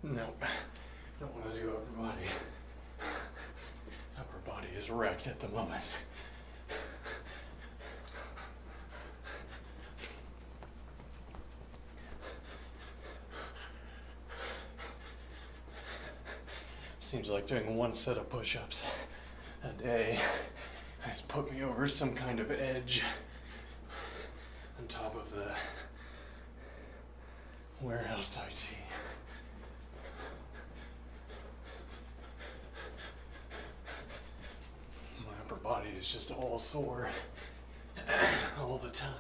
Nope. Don't want to do upper body. Upper body is wrecked at the moment. Seems like doing one set of push-ups a day has put me over some kind of edge on top of the warehouse Tai Chi. My upper body is just all sore all the time.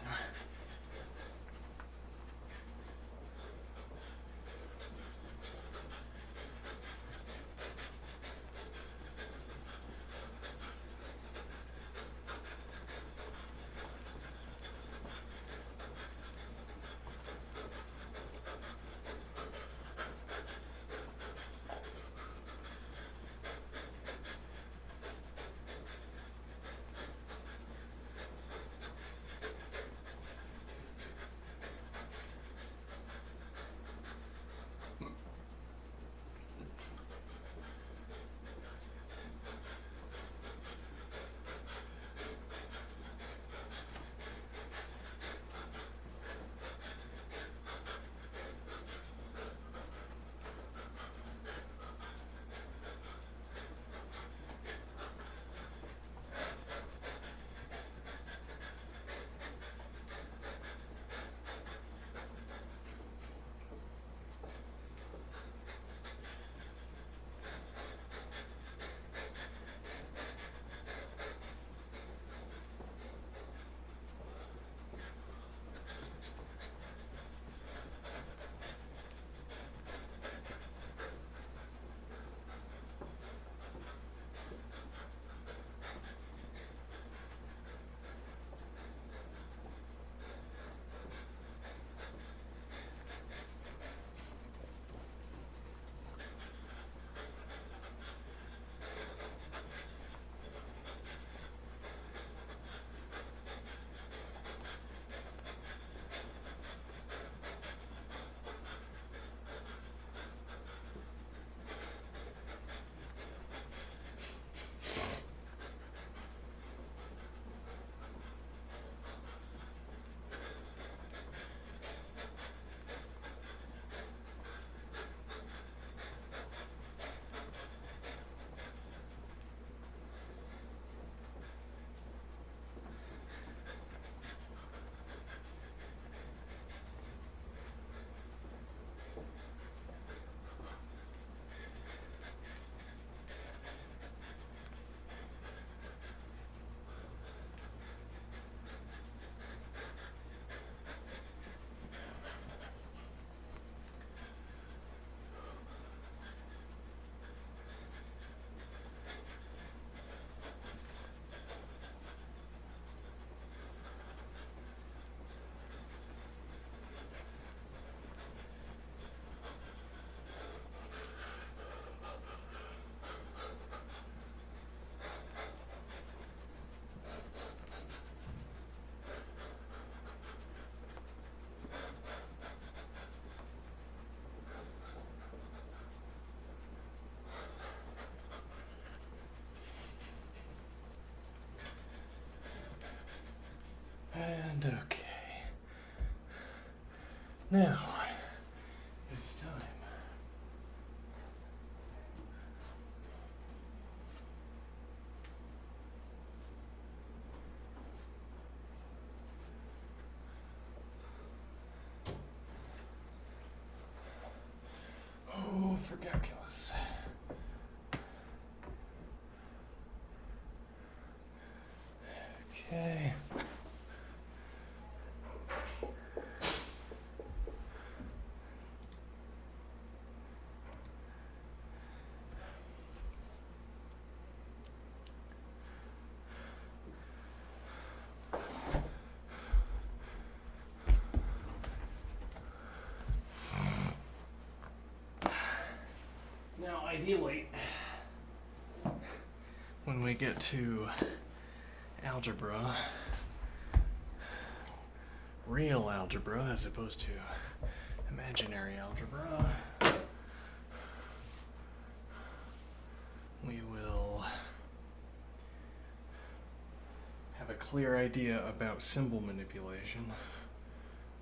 And okay. Now, it's time. Oh, for calculus. Okay. Now, ideally, when we get to algebra, real algebra as opposed to imaginary algebra, we will have a clear idea about symbol manipulation.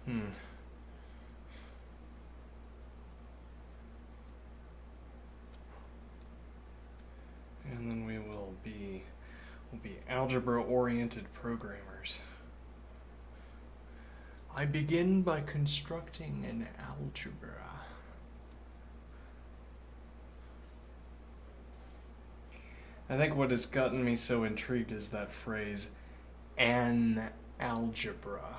And then we'll be algebra-oriented programmers. I begin by constructing an algebra. I think what has gotten me so intrigued is that phrase, an algebra.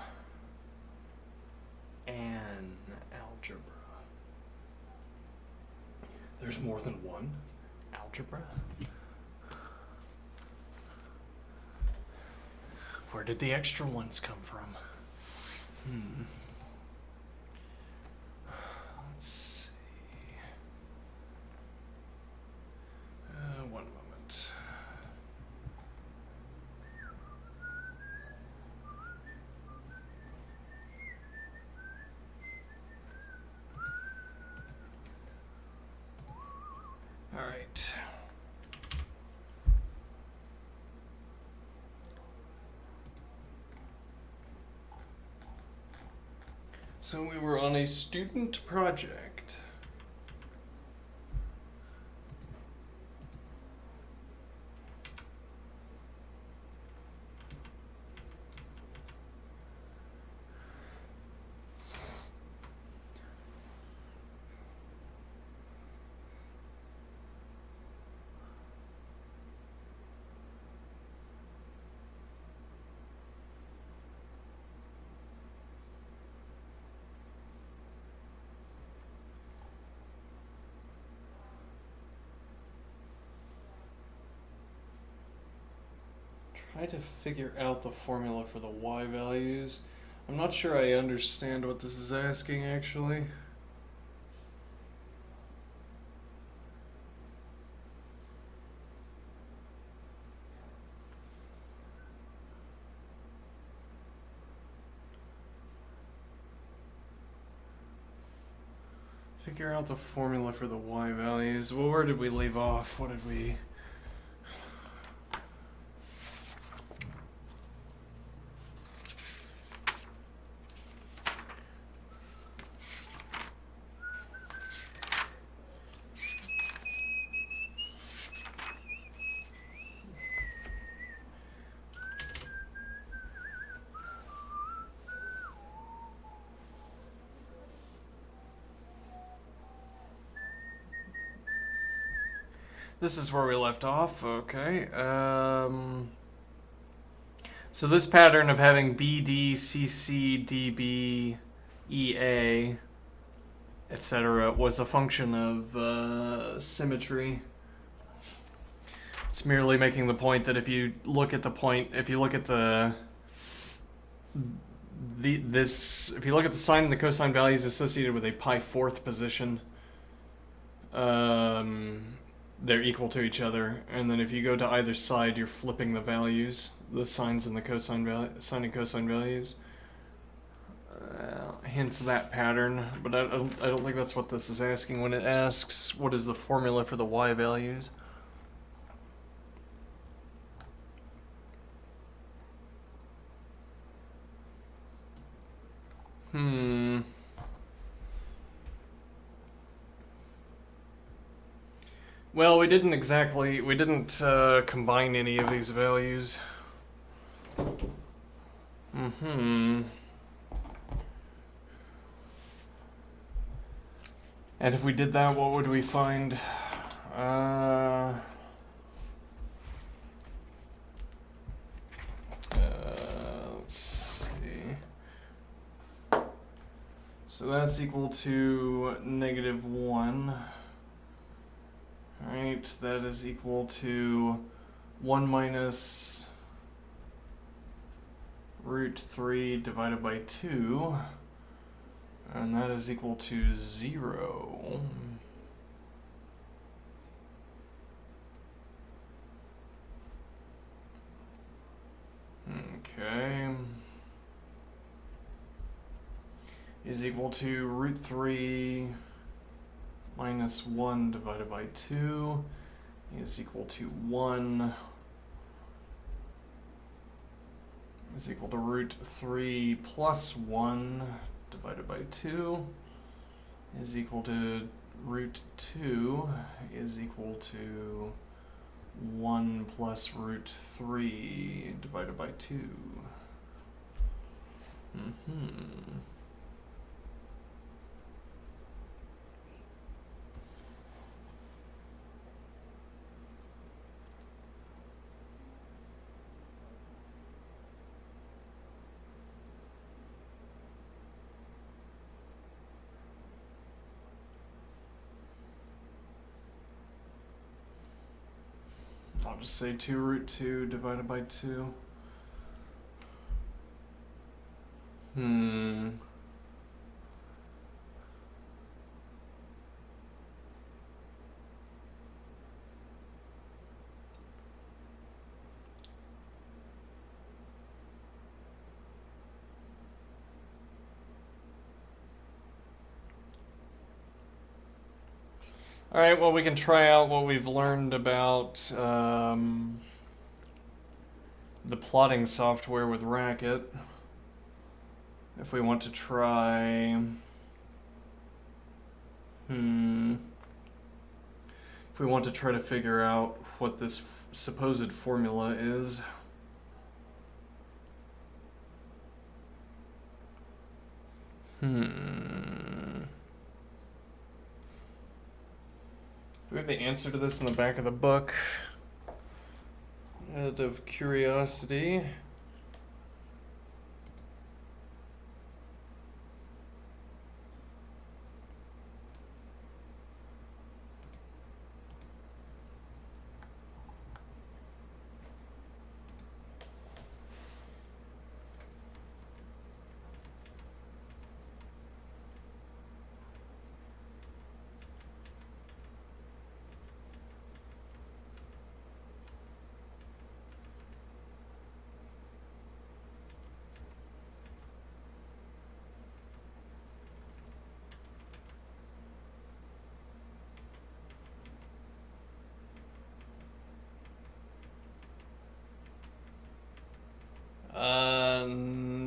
An algebra. There's more than one algebra? Where did the extra ones come from? Let's see. One moment. All right. So we were on a student project. Try to figure out the formula for the y values. I'm not sure I understand what this is asking, actually. Figure out the formula for the y values. Well, where did we leave off? What did we... This is where we left off, okay. So this pattern of having BD, CC, DB, EA, etc. was a function of symmetry. It's merely making the point that if you look at the point, if you look at the sine and the cosine values associated with a pi-4th position, they're equal to each other, and then if you go to either side, you're flipping the values, the sines and the sine and cosine values. Hence that pattern, but I don't think that's what this is asking when it asks what is the formula for the y values. Well, we didn't combine any of these values. And if we did that, what would we find? Let's see. So that's equal to -1. Alright, that is equal to 1 minus √3 divided by 2. And that is equal to 0. Okay. Is equal to √3 minus 1 divided by 2 is equal to 1 is equal to root 3 plus 1 divided by 2 is equal to root 2 is equal to 1 plus root 3 divided by 2. I'll just say 2 root 2 divided by 2. All right, well, we can try out what we've learned about the plotting software with Racket. If we want to try... If we want to try to figure out what this supposed formula is. Do we have the answer to this in the back of the book? Out of curiosity.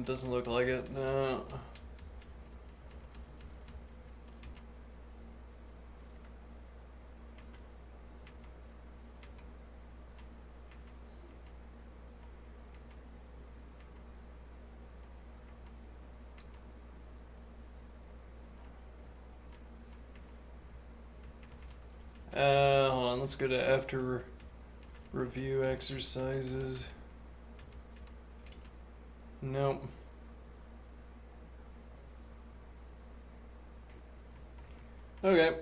Doesn't look like it, no. Hold on, let's go to after review exercises. Nope. Okay.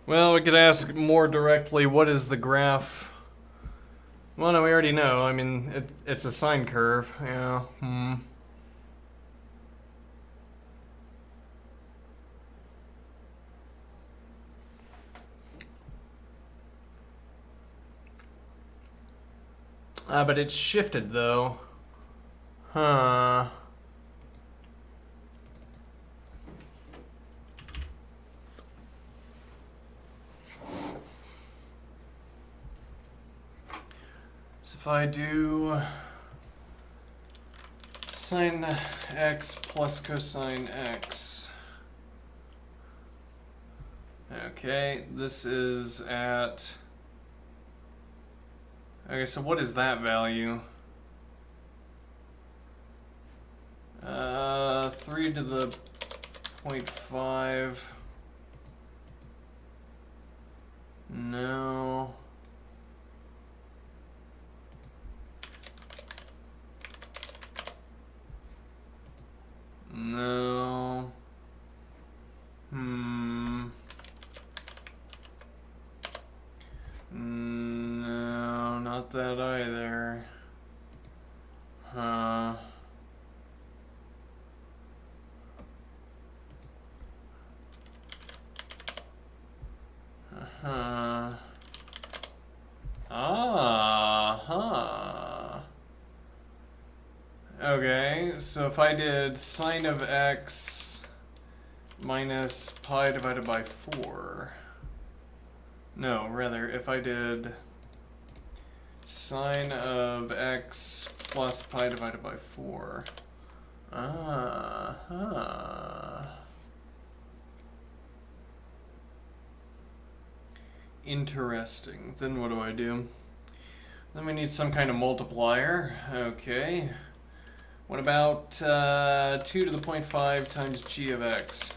Well, we could ask more directly, what is the graph? Well, no, we already know. I mean, it's a sine curve. Yeah. But it's shifted, though. Huh. So if I do sine x plus cosine x. Okay, this is at... Okay, so what is that value? 3 to the 0.5. No. No. No, not that either. Huh. Okay, so if I did sine of x minus pi divided by 4. No, rather, if I did sine of x plus pi divided by 4. Interesting. Then what do? Then we need some kind of multiplier. Okay. What about 2 to the 0.5 times g of x?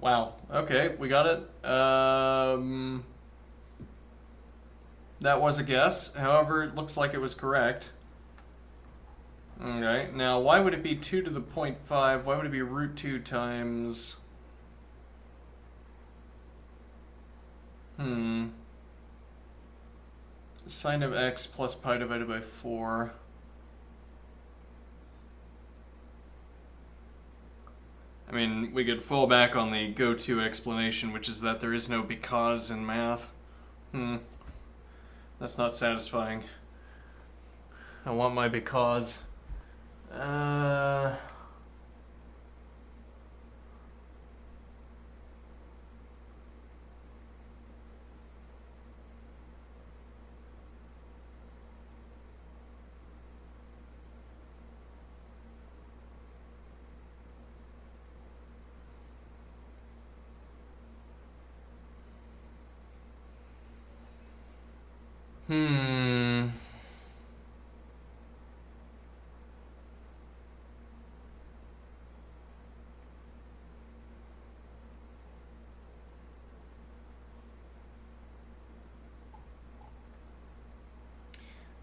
Wow. Okay, we got it. That was a guess. However, it looks like it was correct. Okay, now why would it be 2 to the 0.5? Why would it be root 2 times... Sine of x plus pi divided by 4. I mean, we could fall back on the go-to explanation, which is that there is no because in math. That's not satisfying. I want my because.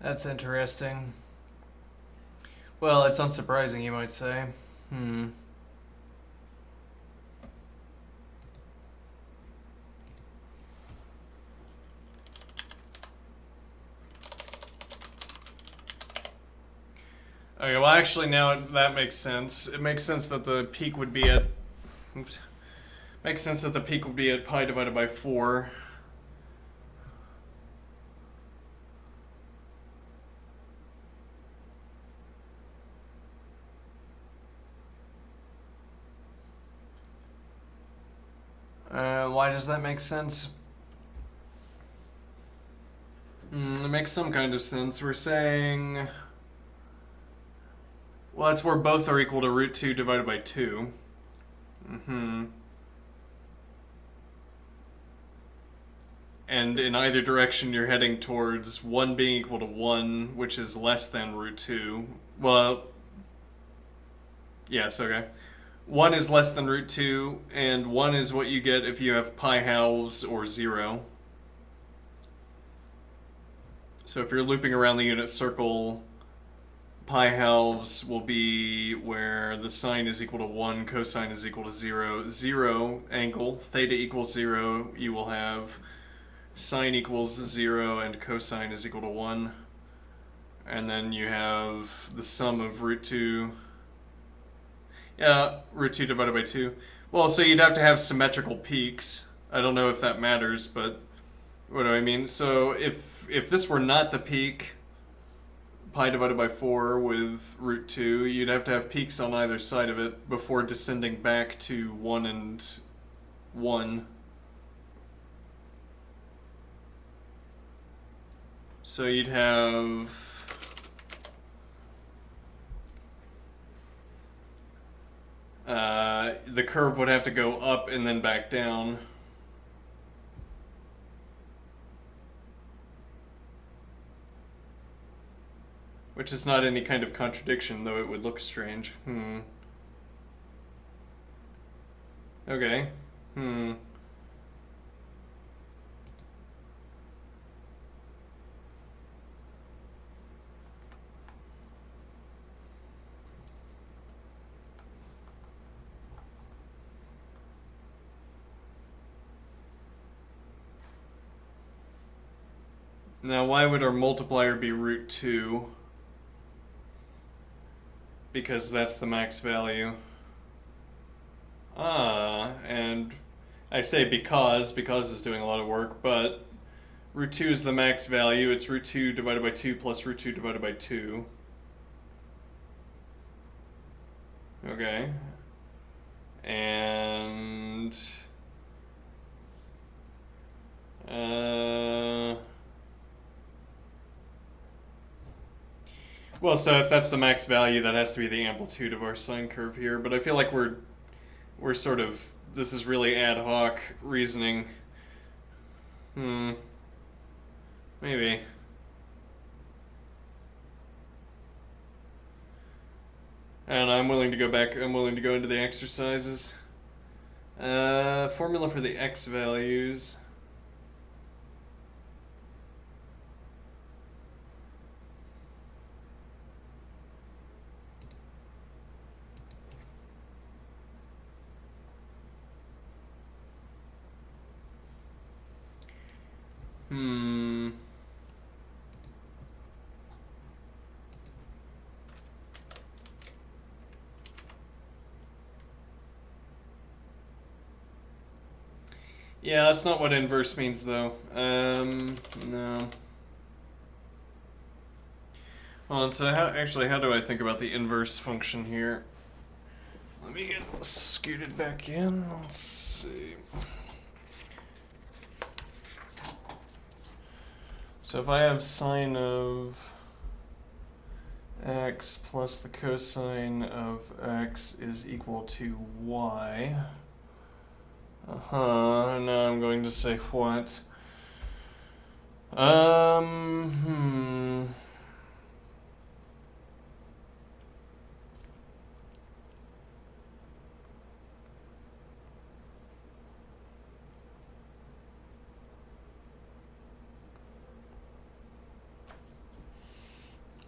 That's interesting. Well, it's unsurprising, you might say. Okay, well actually now that makes sense. It makes sense that the peak would be at... Oops. Makes sense that the peak would be at pi divided by 4. Why does that make sense? It makes some kind of sense. We're saying... Well, that's where both are equal to root 2 divided by 2. And in either direction, you're heading towards 1 being equal to 1, which is less than root 2. Well, yes, okay. 1 is less than root 2, and 1 is what you get if you have pi halves or 0. So if you're looping around the unit circle, pi halves will be where the sine is equal to 1, cosine is equal to 0. 0 angle, theta equals 0, you will have sine equals 0 and cosine is equal to 1. And then you have the sum of root 2. Yeah, root 2 divided by 2. Well, so you'd have to have symmetrical peaks. I don't know if that matters, but what do I mean? So if this were not the peak, pi divided by 4 with root 2, you'd have to have peaks on either side of it before descending back to 1 and 1. So you'd have... the curve would have to go up and then back down. Which is not any kind of contradiction, though it would look strange. Okay. Now, why would our multiplier be root 2? Because that's the max value. And I say because is doing a lot of work, but root 2 is the max value. It's root 2 divided by 2 plus root 2 divided by 2. Okay. And... well, so if that's the max value, that has to be the amplitude of our sine curve here. But I feel like we're sort of, this is really ad hoc reasoning. Maybe. And I'm willing to go back. I'm willing to go into the exercises. Formula for the x values. Yeah, that's not what inverse means, though. No. Hold on, so how do I think about the inverse function here? Let me get scooted back in. Let's see. So if I have sine of x plus the cosine of x is equal to y. Now I'm going to say what?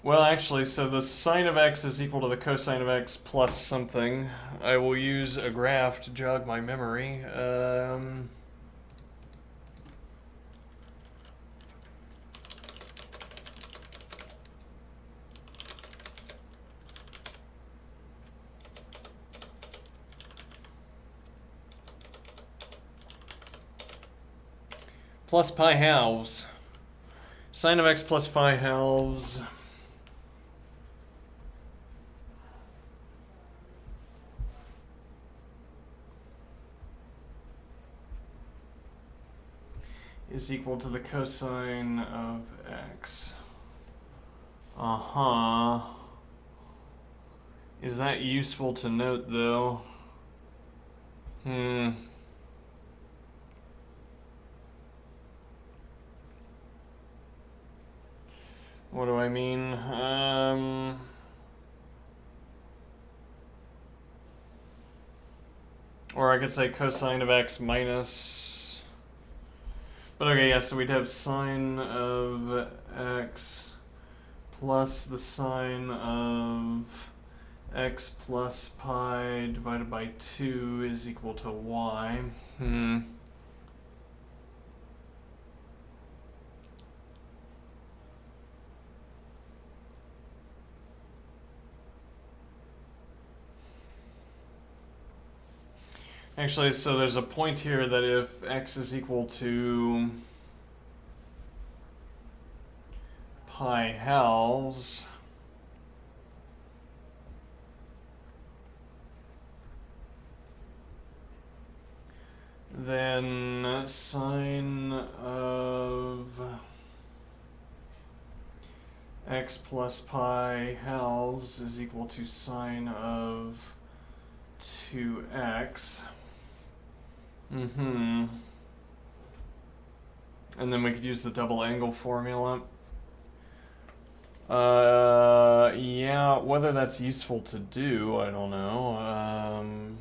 Well, actually, so the sine of x is equal to the cosine of x plus something. I will use a graph to jog my memory. Plus pi halves. Sine of x plus pi halves. Is equal to the cosine of x. Is that useful to note, though? What do I mean? Or I could say cosine of x minus... But okay, yeah, so we'd have sine of x plus the sine of x plus pi divided by 2 is equal to y. Actually, so there's a point here that if x is equal to pi halves, then sine of x plus pi halves is equal to sine of 2x. And then we could use the double angle formula. Yeah, whether that's useful to do, I don't know.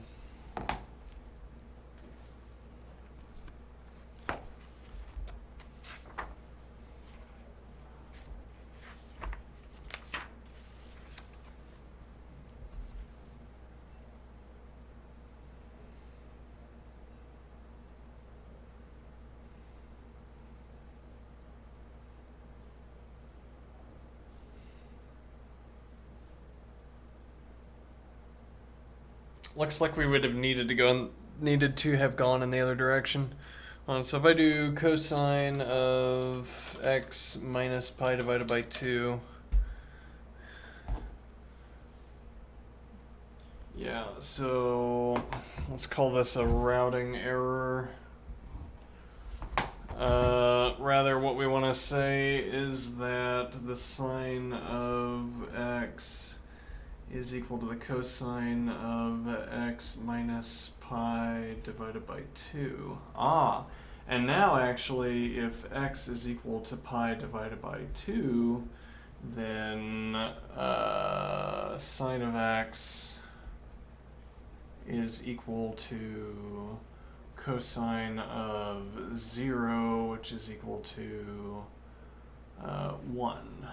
Looks like we would have needed to have gone in the other direction. So if I do cosine of x minus pi divided by 2. Yeah, so let's call this a routing error. Rather, what we want to say is that the sine of x is equal to the cosine of x minus pi divided by 2. And now actually, if x is equal to pi divided by 2, then sine of x is equal to cosine of 0, which is equal to 1.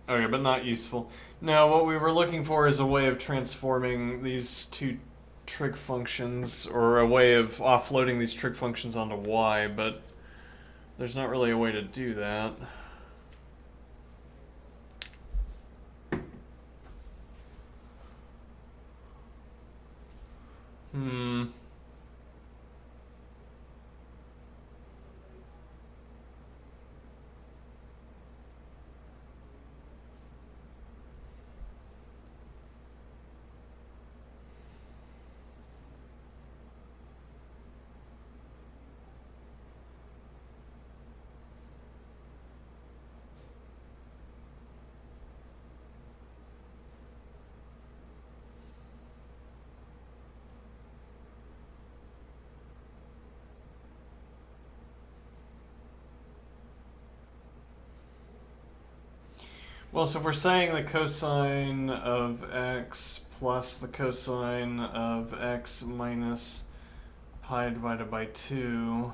Okay, but not useful. Now, what we were looking for is a way of transforming these two trig functions, or a way of offloading these trig functions onto y, but there's not really a way to do that. Well, so if we're saying the cosine of x plus the cosine of x minus pi divided by 2,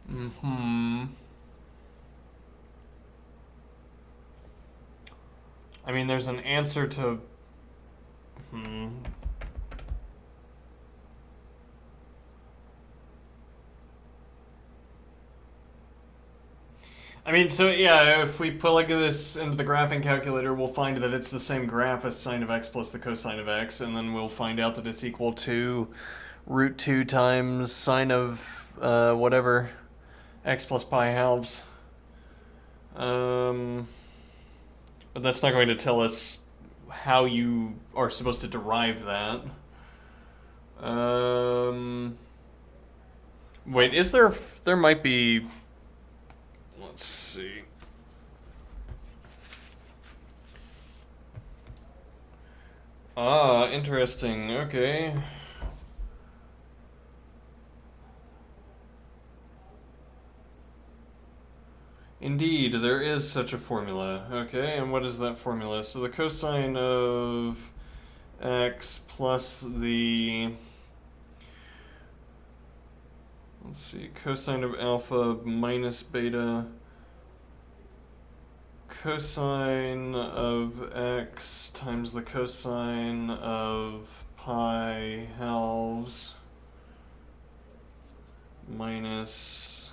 I mean, there's an answer to I mean, so yeah, if we plug this into the graphing calculator, we'll find that it's the same graph as sine of x plus the cosine of x, and then we'll find out that it's equal to root 2 times sine of whatever, x plus pi halves. But that's not going to tell us how you are supposed to derive that. Wait, is there might be... Let's see. Interesting. Okay. Indeed, there is such a formula. Okay, and what is that formula? So the cosine of x plus the... Let's see, cosine of alpha minus beta, cosine of x times the cosine of pi halves minus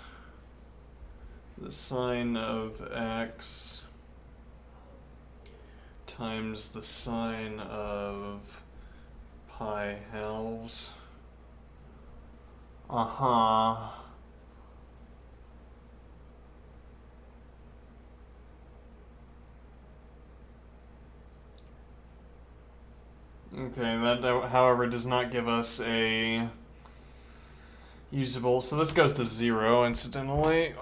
the sine of x times the sine of pi halves. Okay, that, however, does not give us a usable... So this goes to 0, incidentally.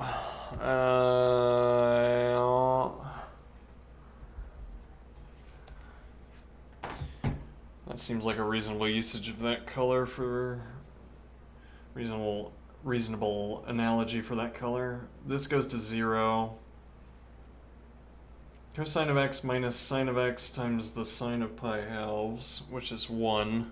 That seems like a reasonable usage of that color for... Reasonable analogy for that color. This goes to 0. Cosine of x minus sine of x times the sine of pi halves, which is 1.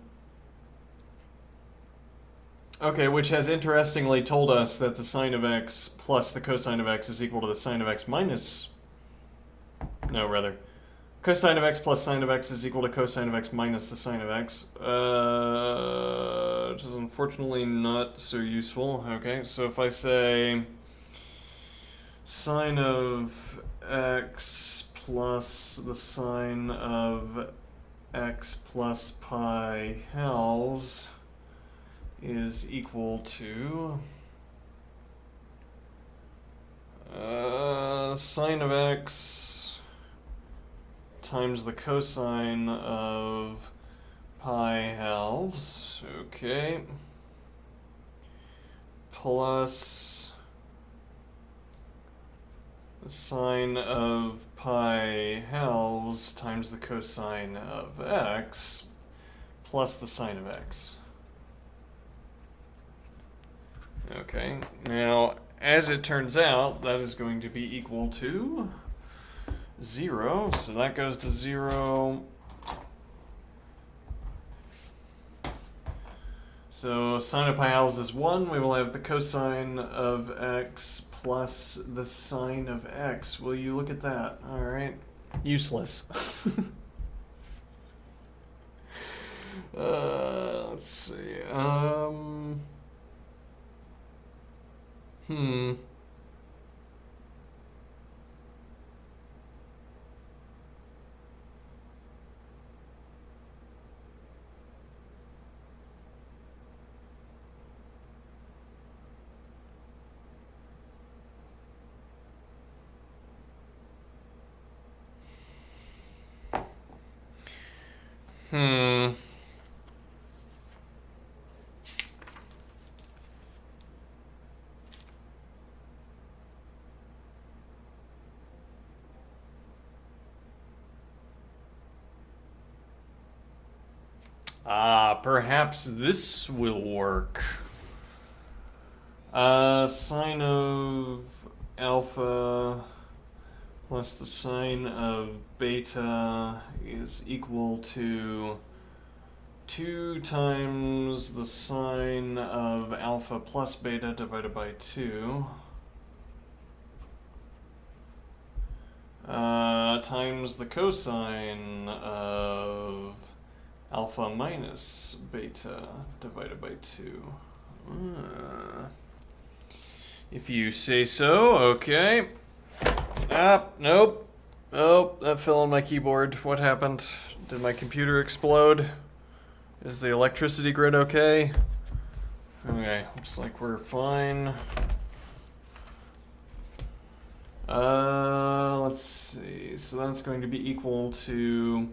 Okay, which has interestingly told us that the sine of x plus the cosine of x is equal to the sine of x minus... No, rather. Cosine of x plus sine of x is equal to cosine of x minus the sine of x. Doesn't Unfortunately, not so useful. Okay, so if I say sine of x plus the sine of x plus pi halves is equal to sine of x times the cosine of pi halves, okay, plus the sine of pi halves times the cosine of x plus the sine of x. Okay, now as it turns out, that is going to be equal to 0, so that goes to 0. So sine of pi halves is 1. We will have the cosine of x plus the sine of x. Will you look at that? All right. Useless. Let's see. Hmm. Perhaps this will work. Sine of alpha plus the sine of beta is equal to 2 times the sine of alpha plus beta divided by 2 times the cosine of alpha minus beta divided by 2. If you say so, okay. Nope. Oh, that fell on my keyboard. What happened? Did my computer explode? Is the electricity grid okay? Okay, looks like we're fine. Let's see. So that's going to be equal to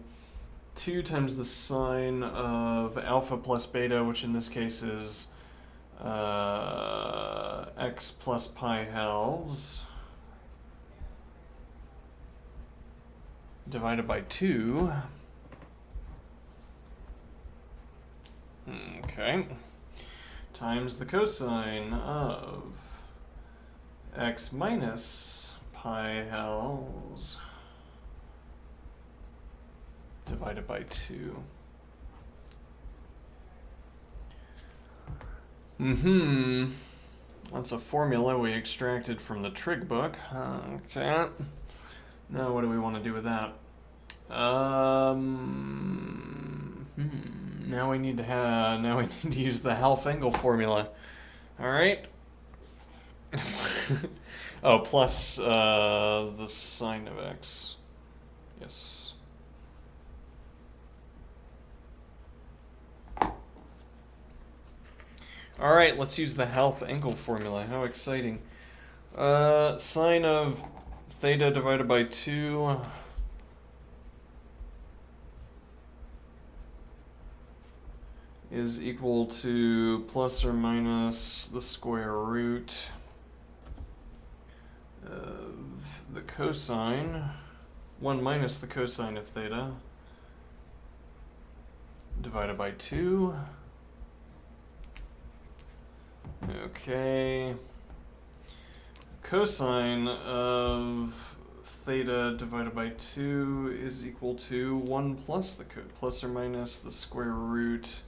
2 times the sine of alpha plus beta, which in this case is x plus pi halves, divided by 2. Okay. Times the cosine of x minus pi halves divided by 2. That's a formula we extracted from the trig book. Okay. Now what do we want to do with that? Now we need to use the half-angle formula. All right. Oh, plus the sine of x. Yes. All right, let's use the half-angle formula. How exciting. Sine of theta divided by 2 is equal to plus or minus the square root of the cosine, 1 minus the cosine of theta, divided by 2. Okay. Cosine of theta divided by 2 is equal to 1 plus plus or minus the square root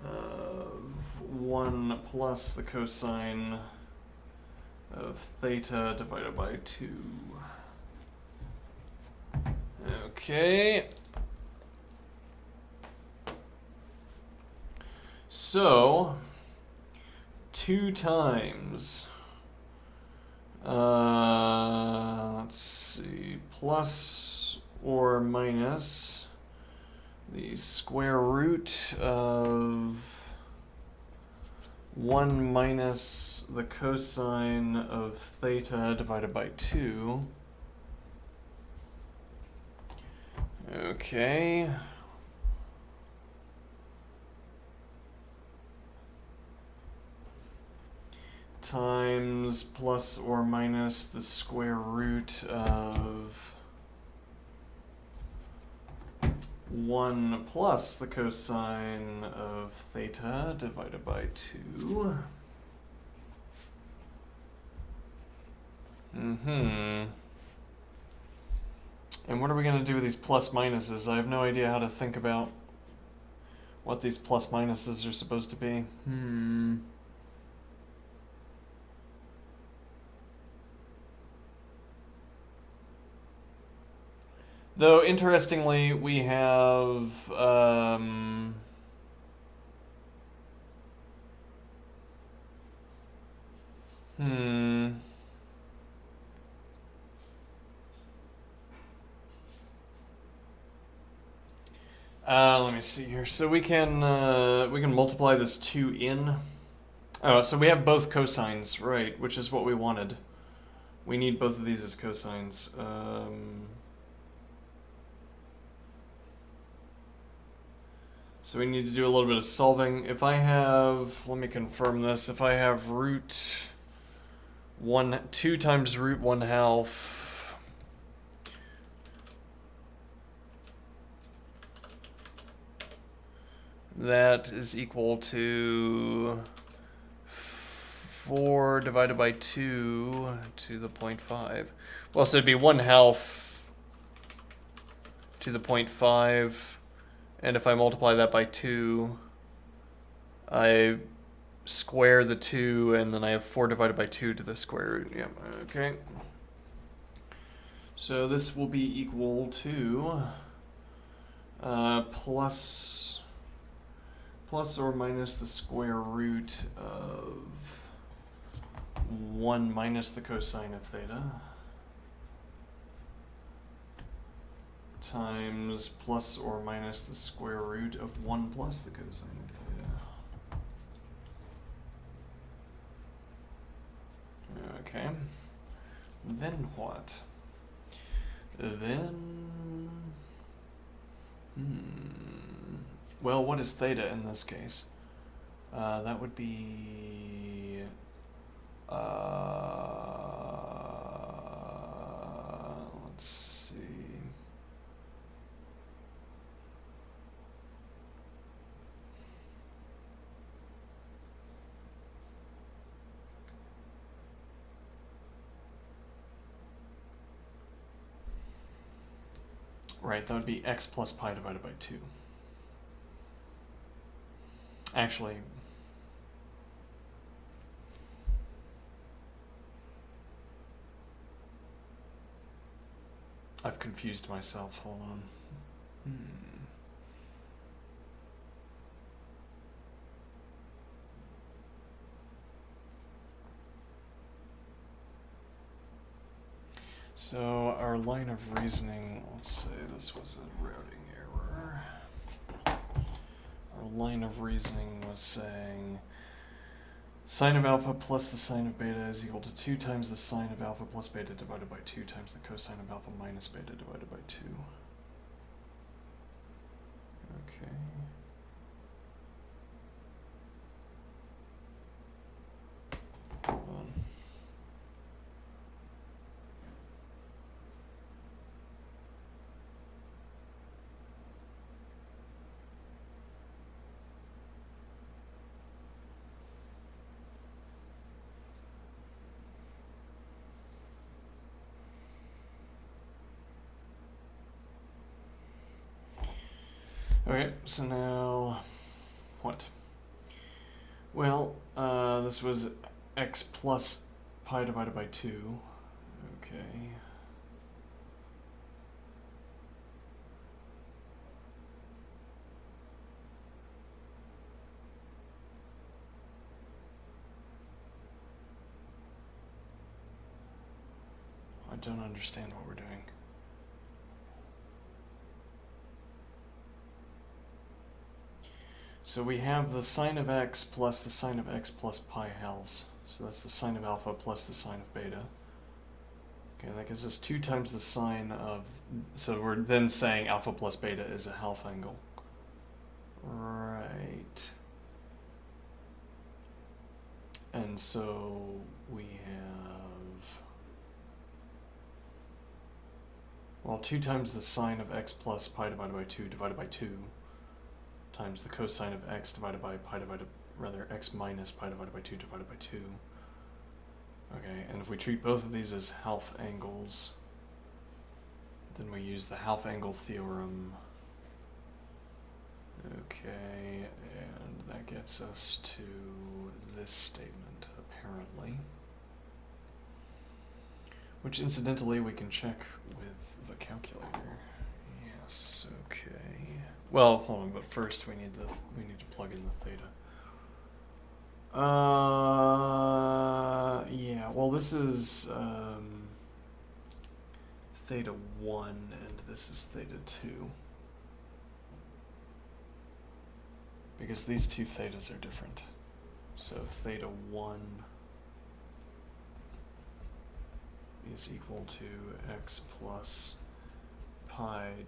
of 1 plus the cosine of theta divided by 2. Okay. So, 2 times, let's see, plus or minus the square root of 1 minus the cosine of theta divided by 2. Okay. Times plus or minus the square root of 1 plus the cosine of theta divided by 2. And what are we going to do with these plus minuses? I have no idea how to think about what these plus minuses are supposed to be. Though, interestingly, we have... let me see here. So we can multiply this 2 in. Oh, so we have both cosines, right, which is what we wanted. We need both of these as cosines. So we need to do a little bit of solving. If I have, let me confirm this, if I have root 2 times root 1/2, that is equal to 4 divided by 2 to the 0.5. Well, so it'd be 1/2 to the 0.5. And if I multiply that by 2, I square the 2, and then I have 4 divided by 2 to the square root. Yep, okay. So this will be equal to plus or minus the square root of 1 minus the cosine of theta times plus or minus the square root of 1 plus the cosine of theta. Okay. Then what? Then... Well, what is theta in this case? That would be... let's see... Right, that would be x plus pi divided by 2. Actually, I've confused myself. Hold on. So our line of reasoning, let's say this was a routing error. Our line of reasoning was saying sine of alpha plus the sine of beta is equal to 2 times the sine of alpha plus beta divided by 2 times the cosine of alpha minus beta divided by 2. Okay. Hold on. Okay, so now, what? Well, this was x plus pi divided by 2. Okay. don't understand what we're doing. So we have the sine of x plus the sine of x plus pi halves. So that's the sine of alpha plus the sine of beta. Okay, that gives us 2 times the sine of, so we're then saying alpha plus beta is a half angle. Right. And so we have, well, 2 times the sine of x plus pi divided by 2 times the cosine of x divided by pi divided, rather, x minus pi divided by 2 divided by 2. Okay, and if we treat both of these as half angles, then we use the half angle theorem. Okay, and that gets us to this statement, apparently. Which, incidentally, we can check with the calculator. Yes, okay. Well, hold on, but first we need to plug in the theta. Yeah, well, this is theta 1 and this is theta 2. Because these two thetas are different. So theta 1 is equal to x plus pi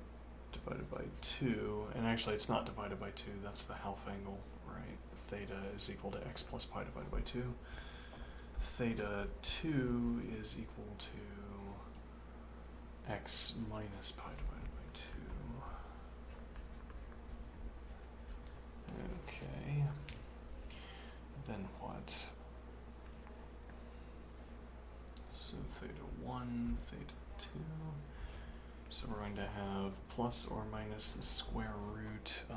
divided by 2, and actually it's not divided by 2, that's the half angle, right? Theta is equal to x plus pi divided by 2. Theta 2 is equal to x minus pi divided by 2. Okay. Then what? So theta 1, theta 2. So we're going to have plus or minus the square root of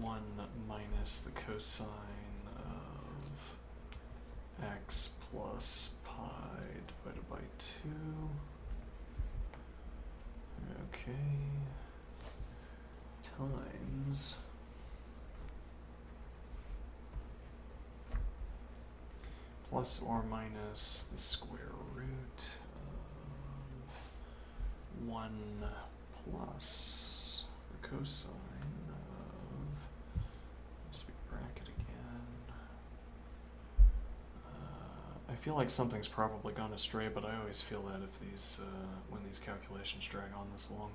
1 minus the cosine of x plus pi divided by 2. Okay. Times plus or minus the square root of 1 plus the cosine of, must be bracket again. I feel like something's probably gone astray, but I always feel that if these, when these calculations drag on this long.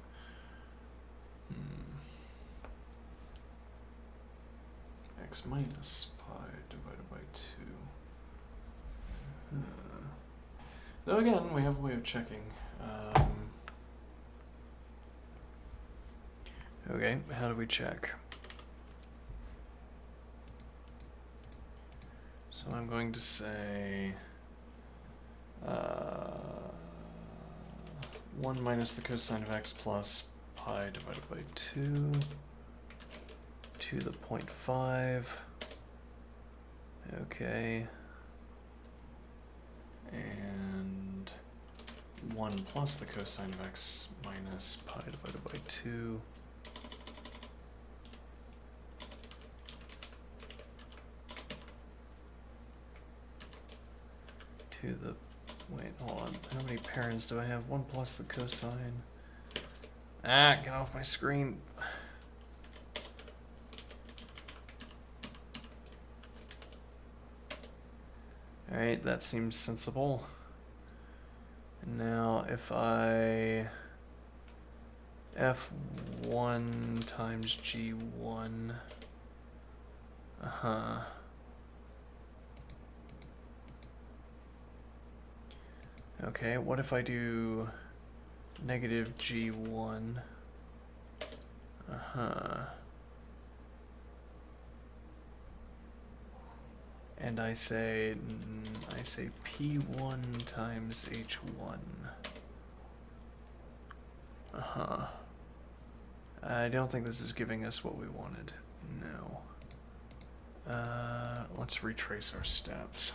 X minus pi divided by 2. Though again, we have a way of checking. Okay, how do we check? So I'm going to say 1 minus the cosine of x plus pi divided by 2 to the 0.5. Okay. And 1 plus the cosine of x minus pi divided by 2 to the, wait, hold on, how many parents do I have? 1 plus the cosine. Ah, get off my screen. Alright, that seems sensible. And now if I f1 times g1, okay, what if I do negative g1? And I say P1 times H1. I don't think this is giving us what we wanted. No. Let's retrace our steps.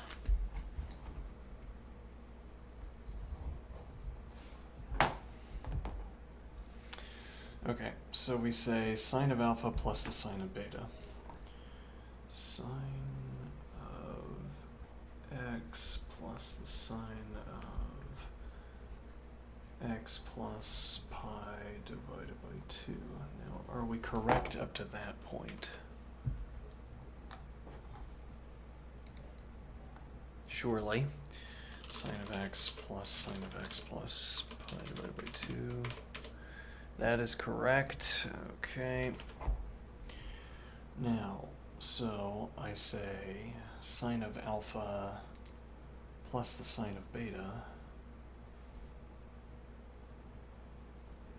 Okay, so we say sine of alpha plus the sine of beta. Sine of x plus the sine of x plus pi divided by 2. Now, are we correct up to that point? Surely. Sine of x plus sine of x plus pi divided by 2. That is correct. Okay. Now, so I say sine of alpha plus the sine of beta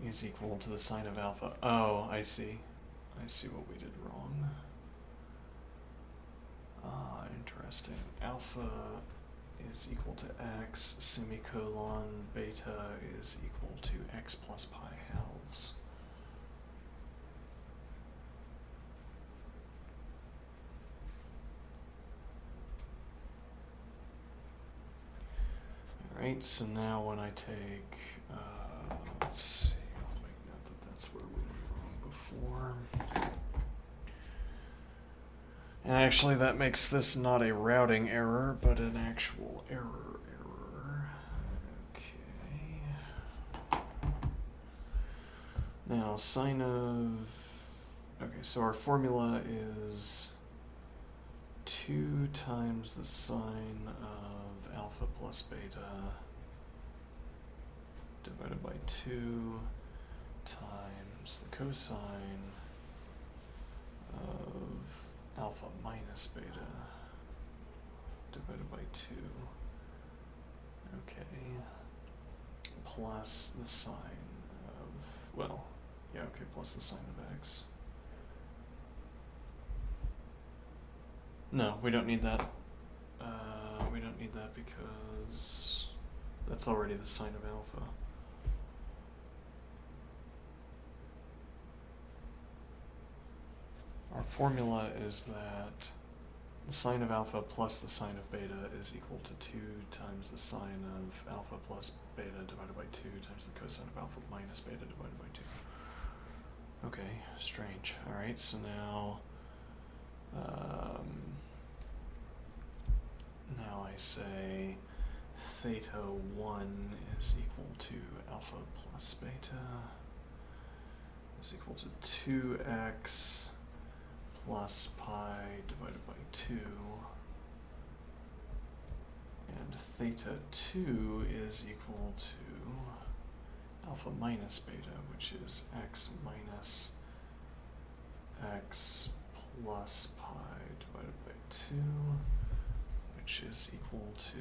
is equal to the sine of alpha. Oh, I see. I see what we did wrong. Interesting. Alpha is equal to x, semicolon, beta is equal to x plus pi halves. Alright, so now when I take, let's see, I'll make note that that's where we were wrong before. And actually that makes this not a routing error, but an actual error. Okay. Now sine of, okay, so our formula is 2 times the sine of alpha plus beta divided by 2 times the cosine of alpha minus beta divided by 2. Okay. Plus the sine of, well, yeah, okay, plus the sine of x. No, we don't need that. We don't need that because that's already the sine of alpha. Our formula is that the sine of alpha plus the sine of beta is equal to 2 times the sine of alpha plus beta divided by 2 times the cosine of alpha minus beta divided by 2. Okay, strange. Alright, so now now I say theta 1 is equal to alpha plus beta is equal to 2x plus pi divided by 2, and theta 2 is equal to alpha minus beta, which is x minus x plus pi divided by 2, which is equal to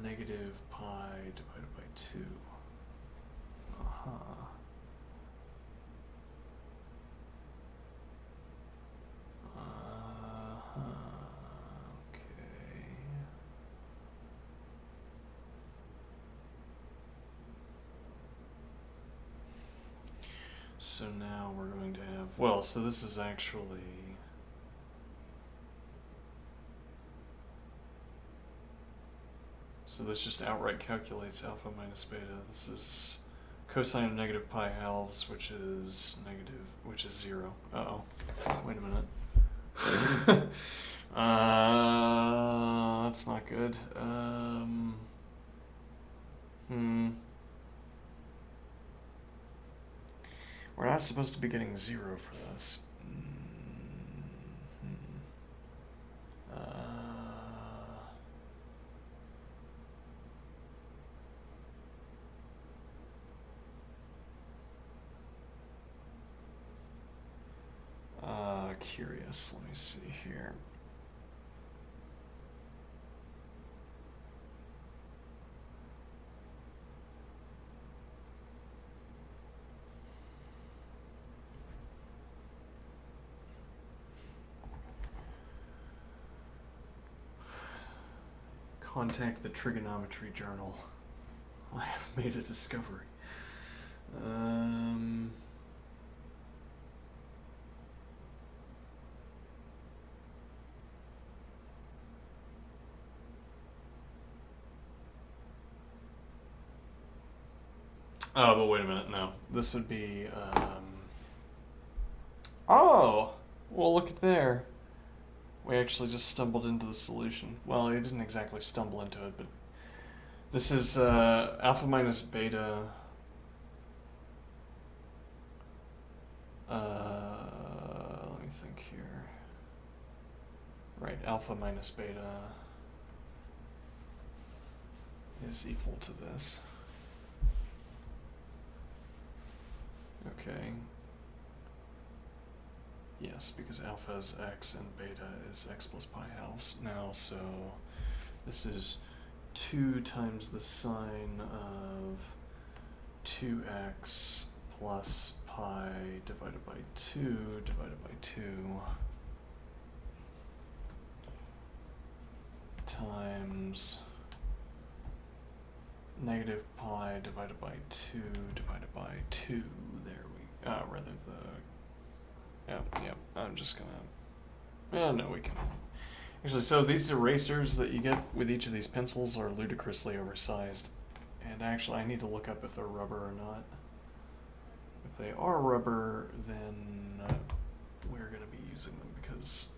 negative pi divided by 2. Okay. So now we're going to have, well, so this is actually, so this just outright calculates alpha minus beta. This is cosine of negative pi halves, which is 0. Uh-oh. Wait a minute. That's not good. We're not supposed to be getting 0 for this. Curious. Let me see here. Contact the Trigonometry Journal. I have made a discovery. Oh, but wait a minute, no. This would be, oh! Well, look at there. We actually just stumbled into the solution. Well, we didn't exactly stumble into it, but this is alpha minus beta. Let me think here. Right, alpha minus beta is equal to this. Okay. Yes, because alpha is x and beta is x plus pi halves now, so this is 2 times the sine of 2x plus pi divided by 2 divided by 2 times negative pi divided by 2 divided by 2. There we rather the yep, I'm just gonna no, we can actually, so these erasers that you get with each of these pencils are ludicrously oversized, and actually I need to look up if they're rubber or not. If they are rubber, then we're going to be using them, because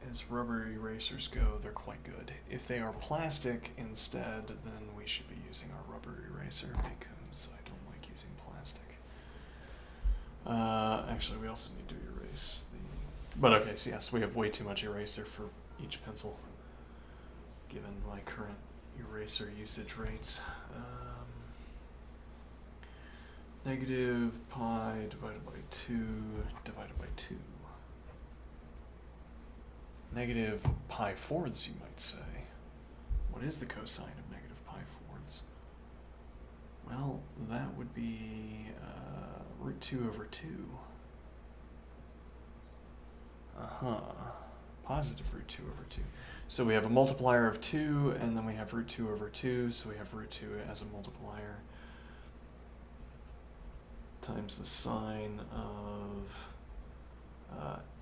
as rubber erasers go, they're quite good. If they are plastic instead, then we should be using our rubber eraser, because I don't like using plastic. Actually, we also need to erase the... But okay, so yes, we have way too much eraser for each pencil, given my current eraser usage rates. Negative pi divided by 2 divided by 2. Negative pi fourths, you might say. What is the cosine of negative pi fourths? Well, that would be root 2 over 2. Positive root 2 over 2. So we have a multiplier of 2, and then we have root 2 over 2, so we have root 2 as a multiplier, times the sine of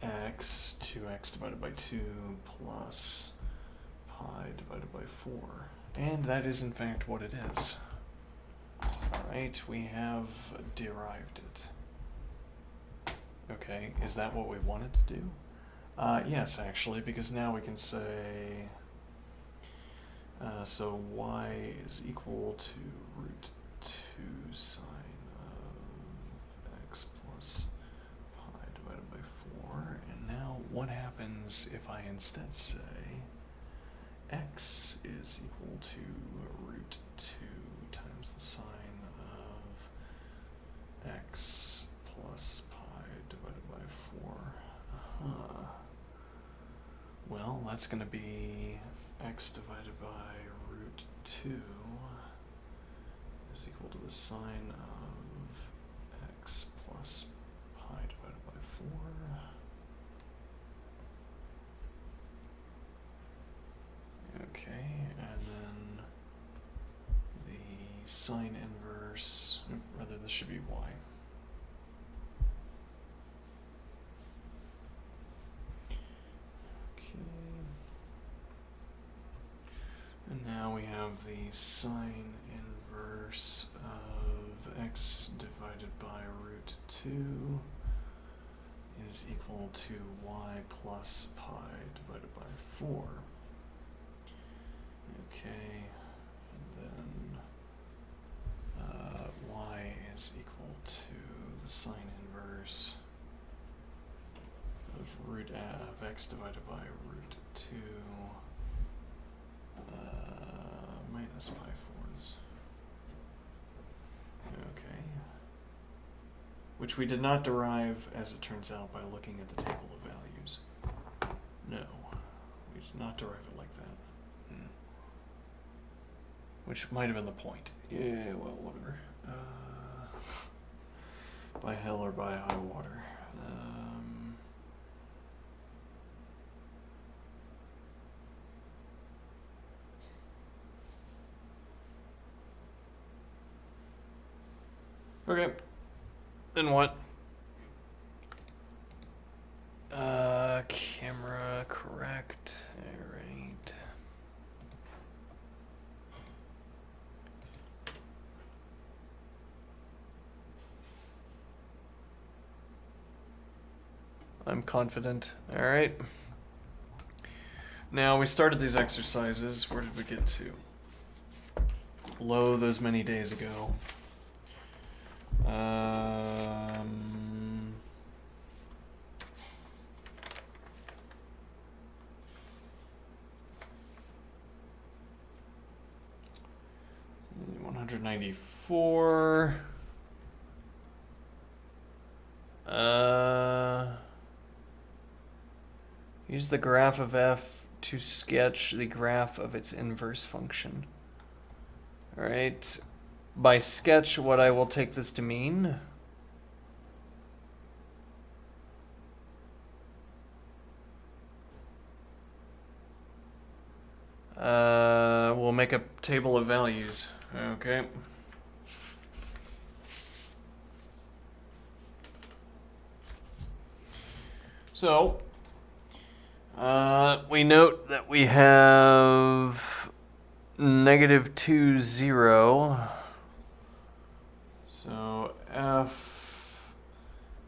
x, 2x divided by 2, plus pi divided by 4. And that is in fact what it is. Alright, we have derived it. Okay, is that what we wanted to do? Yes, actually, because now we can say, so y is equal to root 2 sine of x plus pi divided by 4. And now what happens if I instead say x is equal to root 2 times the sine of x plus pi divided by 4? Well, that's going to be x divided by root 2 is equal to the sine of x plus pi divided by 4. Okay, and then the sine inverse, rather this should be y. And now we have the sine inverse of x divided by root 2 is equal to y plus pi divided by 4. Okay, and then y is equal to the sine inverse of root of x divided by root 2 minus pi fourths. Okay. Which we did not derive, as it turns out, by looking at the table of values. No, we did not derive it like that. Which might have been the point. Yeah, well, whatever. By hell or by high water. Okay. Then what? Camera correct. Alright. I'm confident. All right. Now, we started these exercises. Where did we get to? Lo, those many days ago. $194. Use the graph of f to sketch the graph of its inverse function. All right. By sketch, what I will take this to mean. We'll make a table of values. Okay. So, we note that we have -2, 0. So f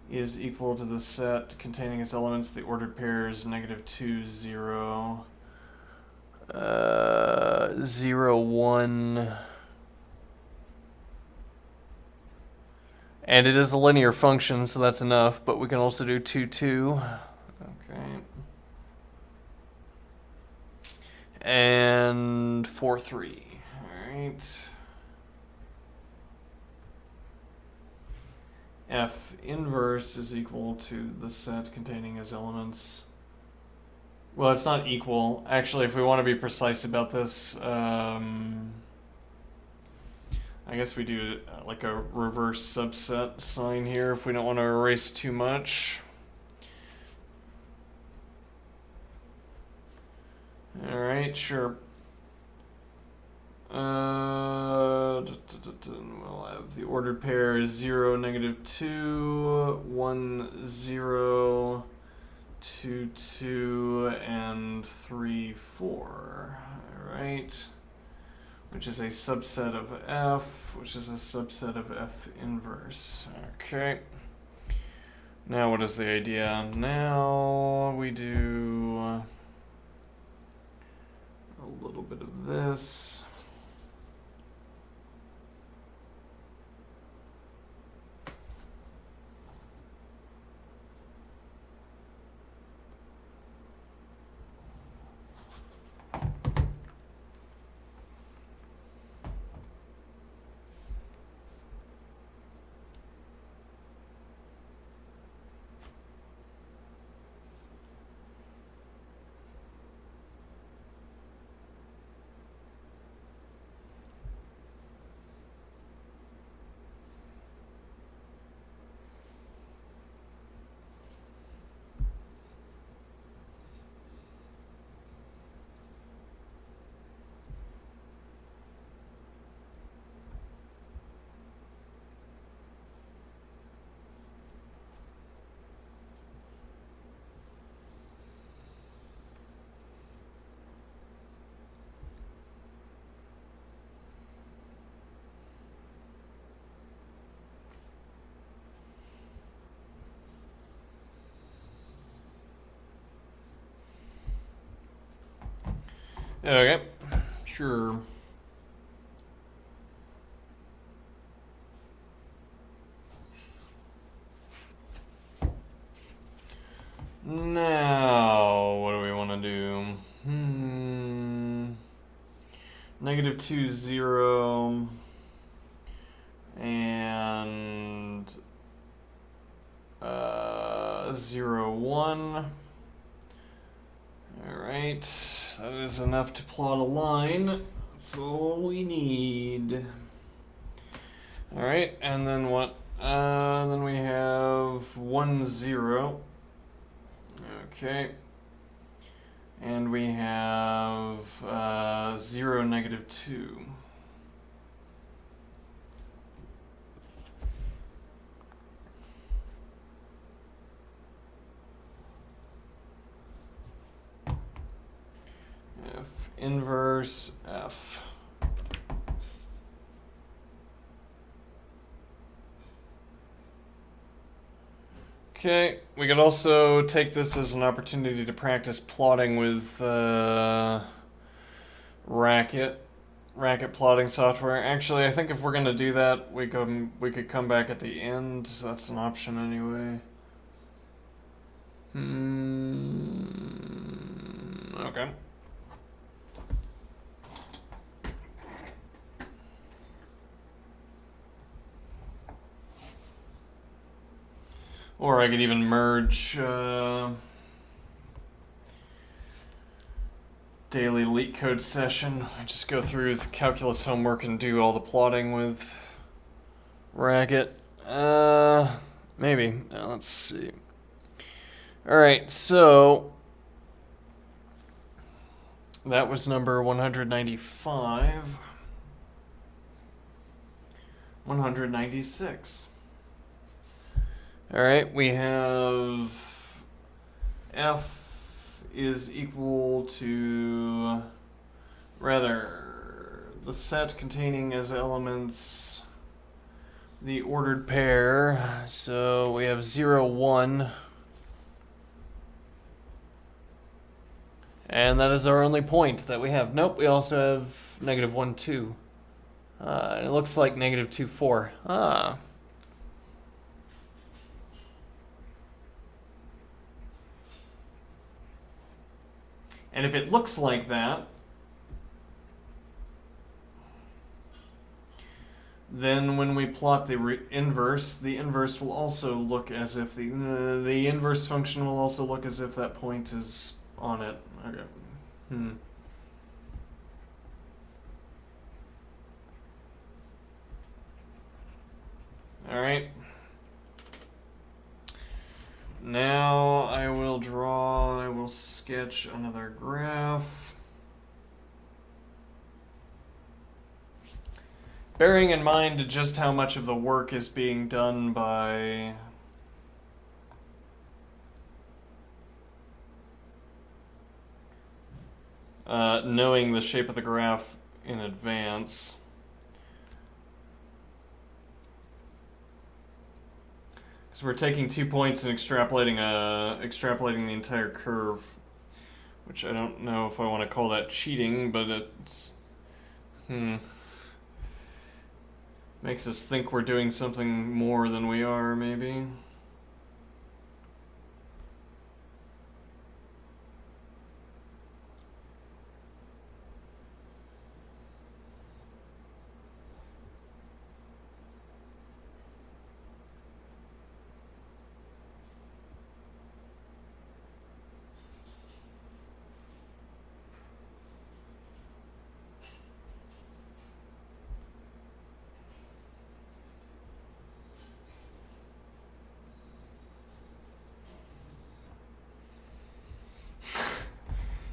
is equal to the set containing its elements. The ordered pair is -2, 0, 0, 1. And it is a linear function, so that's enough, but we can also do 2, 2. Okay. And 4, 3. All right. F inverse is equal to the set containing its elements. Well, it's not equal. Actually, if we want to be precise about this, I guess we do like a reverse subset sign here if we don't want to erase too much. All right, sure. We'll have the ordered pair is 0, -2, 1, 0, 2, 2, and 3, 4. All right. Which is a subset of f, which is a subset of f inverse. Okay. Now what is the idea? Now we do a little bit of this. Okay, sure. Now, what do we want to do? -2, 0, and 0, 1. All right, that is enough to plot a line. That's all we need. All right, and then what? Then we have 1, 0. Okay. And we have 0, -2. F inverse F. Okay, we could also take this as an opportunity to practice plotting with Racket plotting software. Actually, I think if we're gonna do that, we could come back at the end. That's an option anyway. Okay. Or I could even merge daily leak code session. I just go through the calculus homework and do all the plotting with Racket. Maybe. Let's see. Alright, so that was number 195. 196. Alright, we have F is equal to, rather, the set containing as elements the ordered pair. So we have 0, 1. And that is our only point that we have. Nope, we also have negative 1, 2. It looks like negative 2, 4. Ah. And if it looks like that, then when we plot the inverse will also look as if the inverse function will also look as if that point is on it. Okay. All right. Now I will sketch another graph. Bearing in mind just how much of the work is being done by knowing the shape of the graph in advance. So we're taking 2 points and extrapolating the entire curve, which I don't know if I want to call that cheating, but it's makes us think we're doing something more than we are, maybe.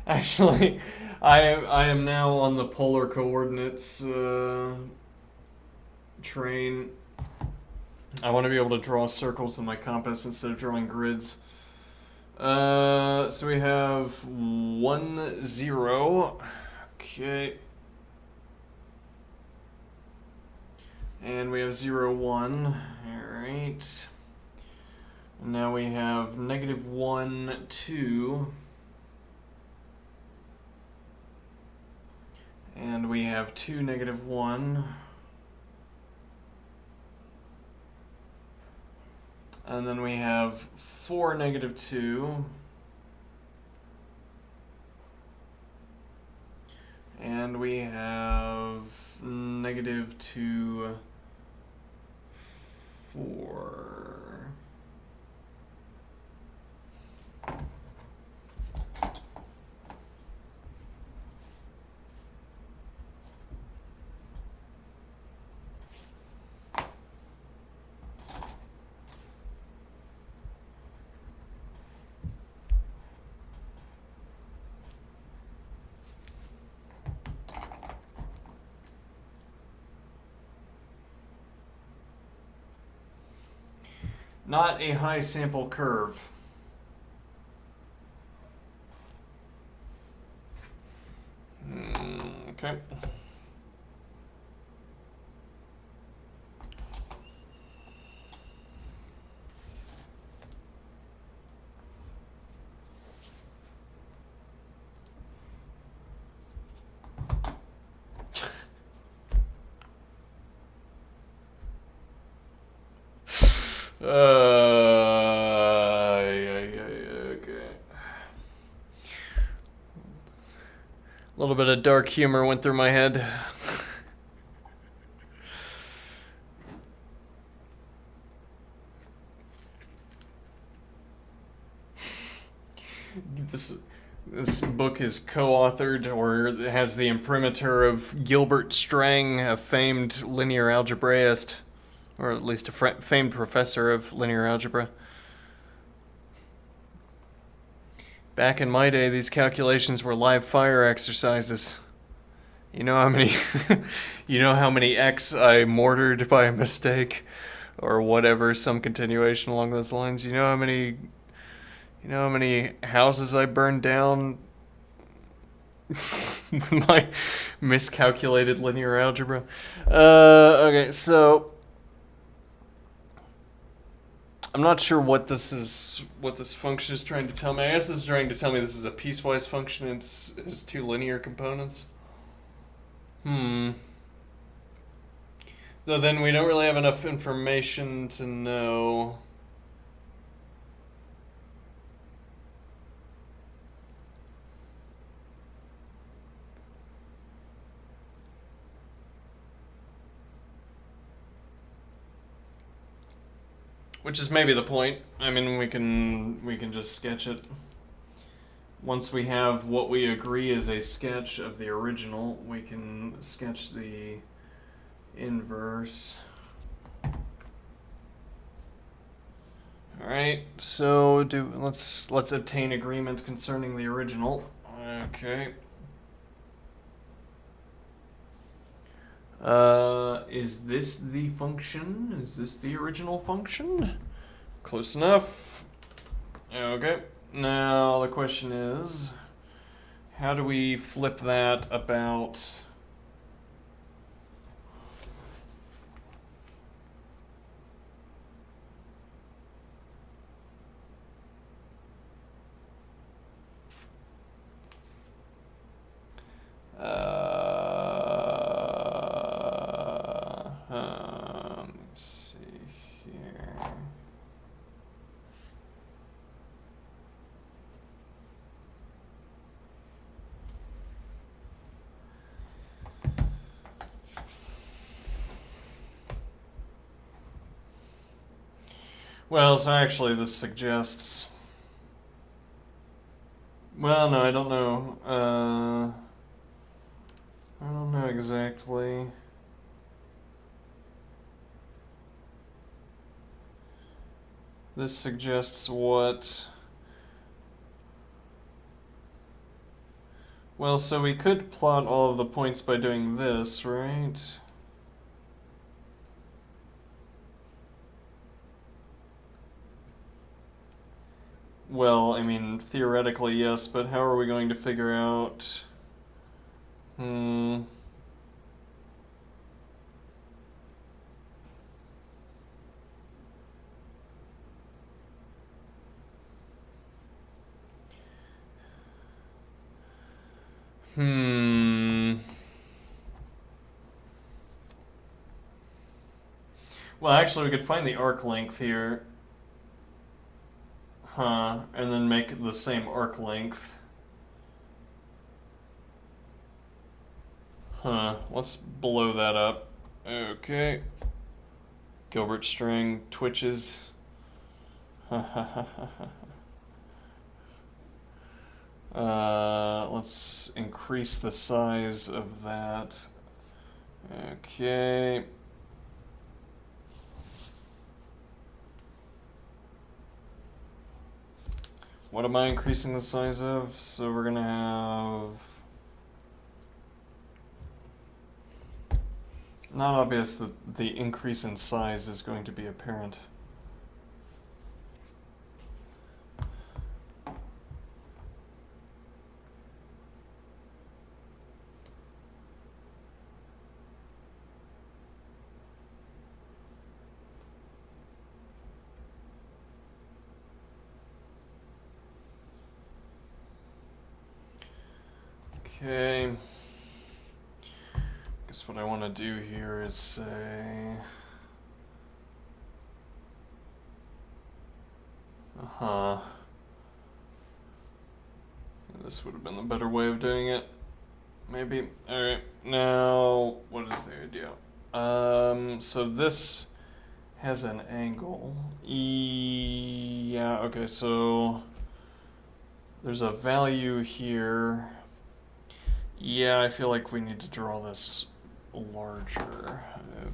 Actually, I am now on the polar coordinates train. I want to be able to draw circles with my compass instead of drawing grids. So we have 1, 0. Okay. And we have 0, 1. Alright. And now we have negative 1, 2. And we have 2, negative 1. And then we have 4, negative 2. And we have negative 2, 4. Not a high sample curve. Okay. Okay. A little bit of dark humor went through my head. This book is co-authored or has the imprimatur of Gilbert Strang, a famed linear algebraist, or at least a famed professor of linear algebra. Back in my day, these calculations were live fire exercises. You know how many you know how many X I mortared by mistake or whatever, some continuation along those lines. You know how many houses I burned down with my miscalculated linear algebra? Okay, so I'm not sure what this function is trying to tell me. I guess it's trying to tell me this is a piecewise function and it has two linear components. Though then we don't really have enough information to know. Which is maybe the point. I mean, we can just sketch it. Once we have what we agree is a sketch of the original, we can sketch the inverse. All right. So let's obtain agreement concerning the original. Okay. Is this the function? Is this the original function? Close enough. Okay. Now the question is, how do we flip that about? Let's see here. Well, so actually this suggests... Well, no, I don't know. I don't know exactly. This suggests what? Well, so we could plot all of the points by doing this, right? Well, I mean, theoretically, yes, but how are we going to figure out... Well, actually, we could find the arc length here. And then make the same arc length. Let's blow that up. Okay. Gilbert string twitches. Let's increase the size of that. Okay. What am I increasing the size of? So we're gonna have... Not obvious that the increase in size is going to be apparent. Okay. Guess what I want to do here is say... Huh. This would have been the better way of doing it. Maybe. Alright, now, what is the idea? So this has an angle. Yeah, okay, so there's a value here. Yeah, I feel like we need to draw this larger.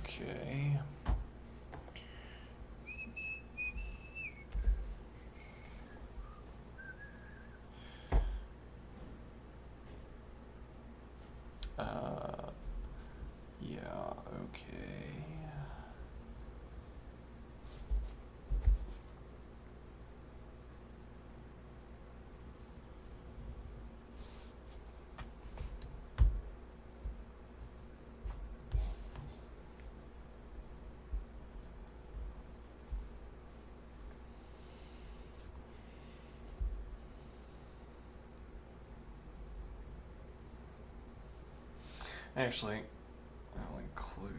Okay. Yeah, okay. Actually, I'll include.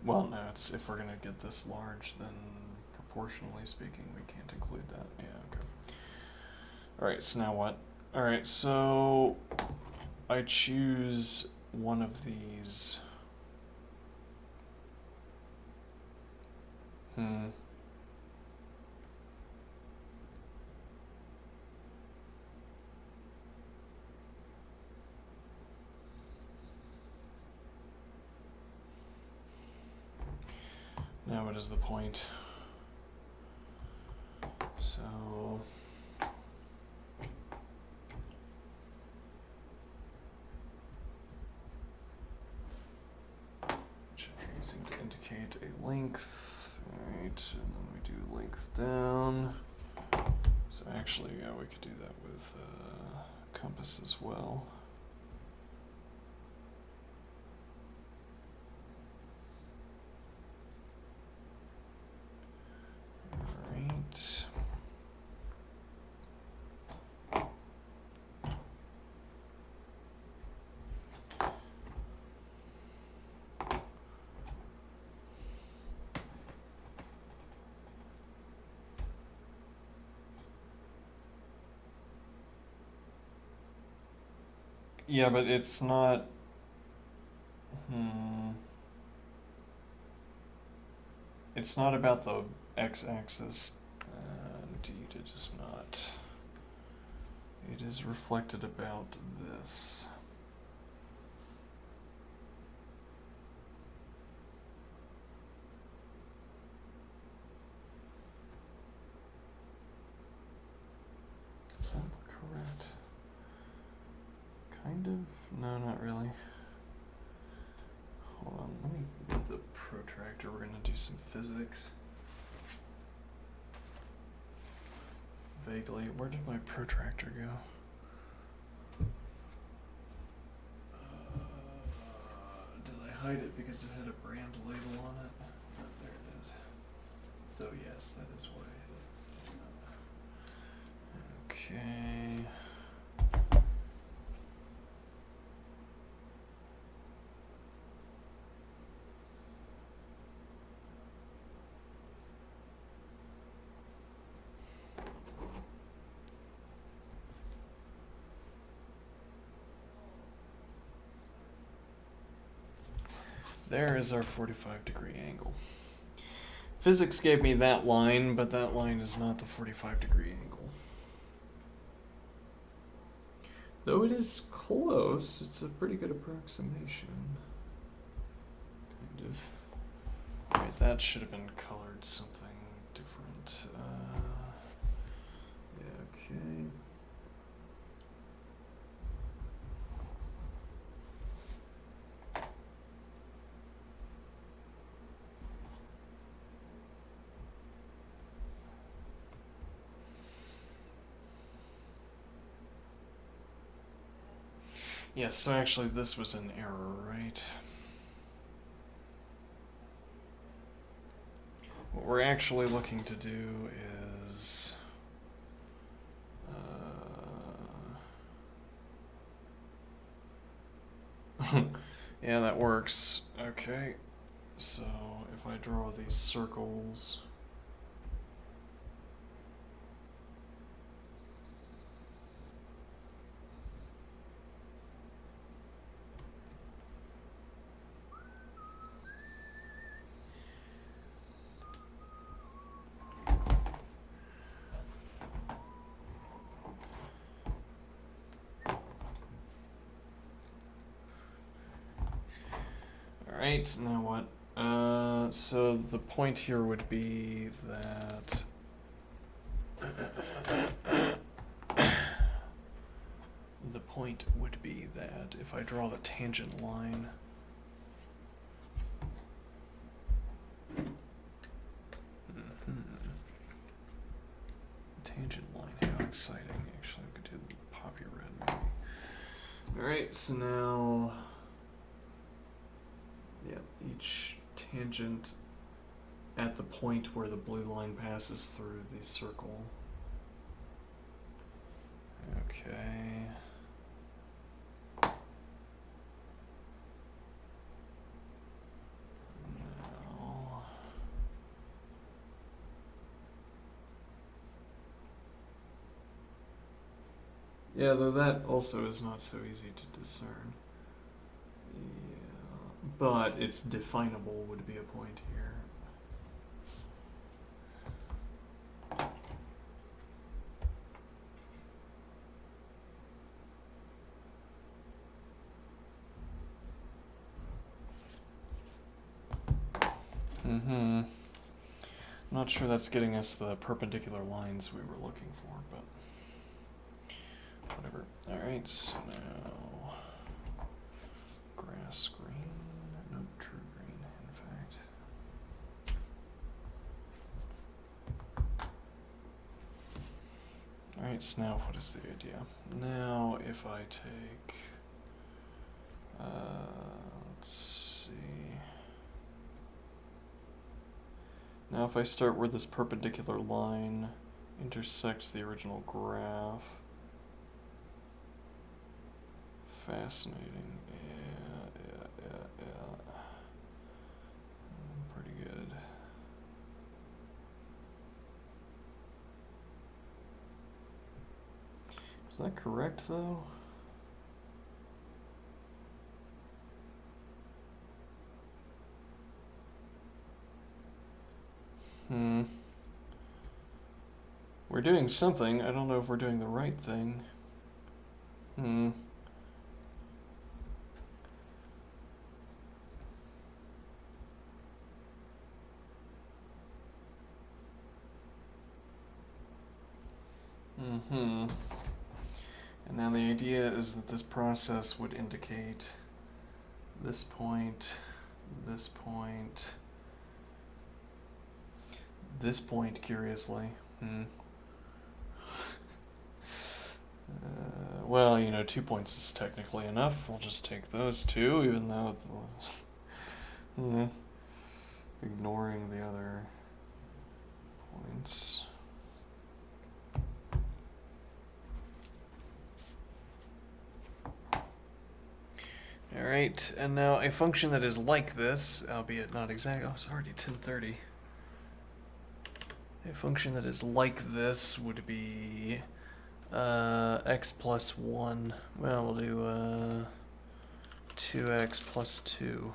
Well, no, it's if we're gonna get this large, then proportionally speaking, we can't include that. Yeah, okay. Alright, so now what? Alright, so I choose one of these. Now what is the point? So which I'm using to indicate a length, right? And then we do length down. So actually, yeah, we could do that with compass as well. Alright. Yeah, but it's not. It's not about the x-axis. Indeed, it is not. It is reflected about this. Is that correct? Kind of? No, not really. Hold on, let me get the protractor. We're gonna do some physics. Vaguely. Where did my protractor go? Did I hide it because it had a brand label on it? Oh, there it is. Though, yes, that is why I hid it. Okay. There is our 45-degree angle. Physics gave me that line, but that line is not the 45-degree angle. Though it is close, it's a pretty good approximation. Kind of. Alright, that should have been colored something different. Yeah, okay. Yes, so actually this was an error, right? What we're actually looking to do is... yeah, that works. Okay, so if I draw these circles... Alright, now what? So the point here would be that the point would be that if I draw the tangent line, tangent line, how exciting. Actually, we could do the poppy red maybe. Alright, so now, yeah, each tangent at the point where the blue line passes through the circle. Okay. Now, yeah, though that also is not so easy to discern. Yeah, but it's definable would be a point here. Not sure that's getting us the perpendicular lines we were looking for, but whatever. Alright, so now grass green, no, true green, in fact. Alright, so now what is the idea? Now if I take, let's see. Now if I start where this perpendicular line intersects the original graph. Fascinating. Yeah. Pretty good. Is that correct though? We're doing something. I don't know if we're doing the right thing. And now the idea is that this process would indicate this point, this point, this point, curiously. Well, you know, 2 points is technically enough. We'll just take those two, even though ignoring the other points. Alright, and now a function that is like this, albeit not exact. Oh, it's already 10:30. A function that is like this would be x plus 1. Well, we'll do 2x plus 2.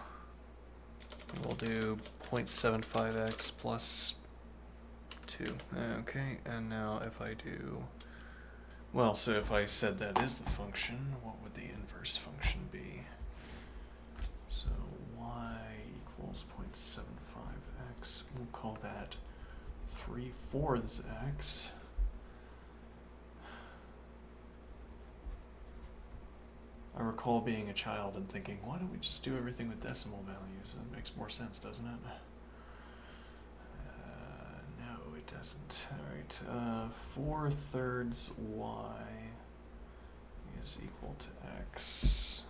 We'll do 0.75x plus 2. Okay, and now if I do... Well, so if I said that is the function, what would the inverse function be? So y equals 0.75x. We'll call that 3/4 x. I recall being a child and thinking, why don't we just do everything with decimal values? That makes more sense, doesn't it? No, it doesn't. Alright, 4/3 y is equal to x.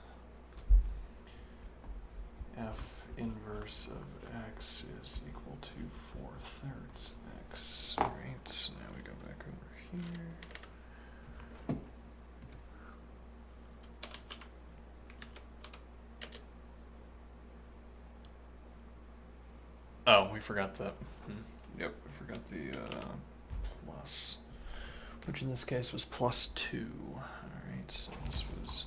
F inverse of x is equal to 4/3 x. Alright, so now we go back over here. Oh, we forgot that. Yep, we forgot the plus, which in this case was plus 2. Alright, so this was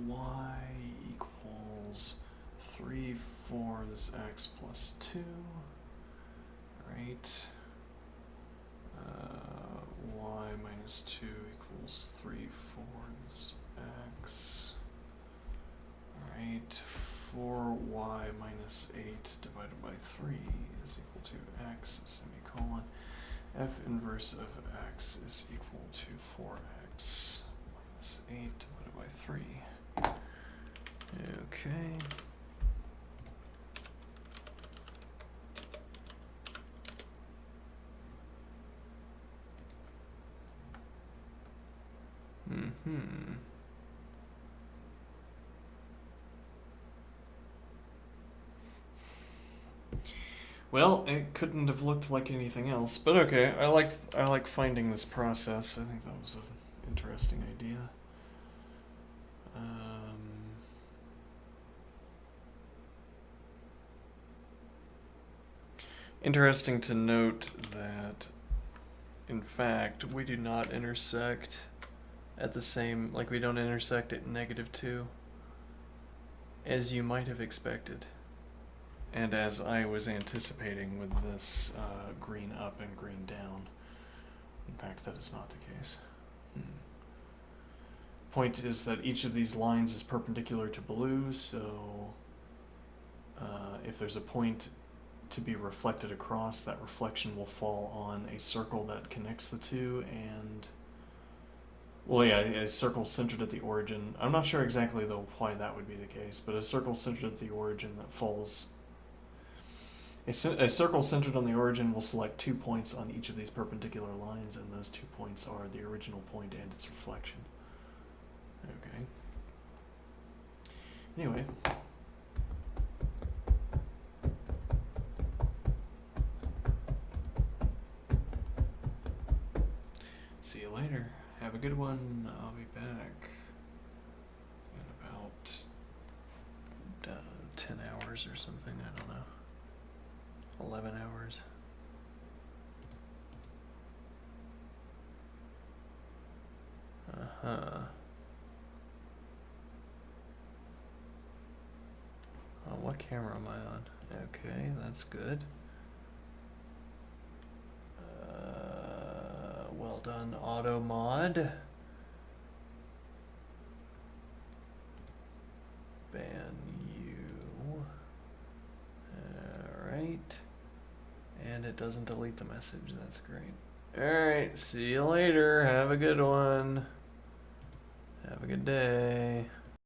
y equals 3/4 x plus 2. Right. Y minus 2 equals 3/4 x. Alright, 4y minus 8 divided by 3 is equal to x semicolon. F inverse of x is equal to 4x minus 8 divided by 3. Okay. Mm-hmm. Well, it couldn't have looked like anything else, but okay. I like finding this process. I think that was an interesting idea. Interesting to note that, in fact, we do not intersect at the same, like we don't intersect at -2, as you might have expected. And as I was anticipating with this green up and green down. In fact, that is not the case. Point is that each of these lines is perpendicular to blue, so if there's a point to be reflected across, that reflection will fall on a circle that connects the two, and well, yeah, a circle centered at the origin. I'm not sure exactly though why that would be the case, but a circle centered at the origin that falls. A circle centered on the origin will select 2 points on each of these perpendicular lines, and those 2 points are the original point and its reflection. Okay. Anyway. See you later. Have a good one. I'll be back in about 10 hours or something. I don't know. 11 hours. What camera am I on? Okay, that's good. Well done, auto mod. Ban you. Alright. And it doesn't delete the message, that's great. Alright, see you later. Have a good one. Have a good day.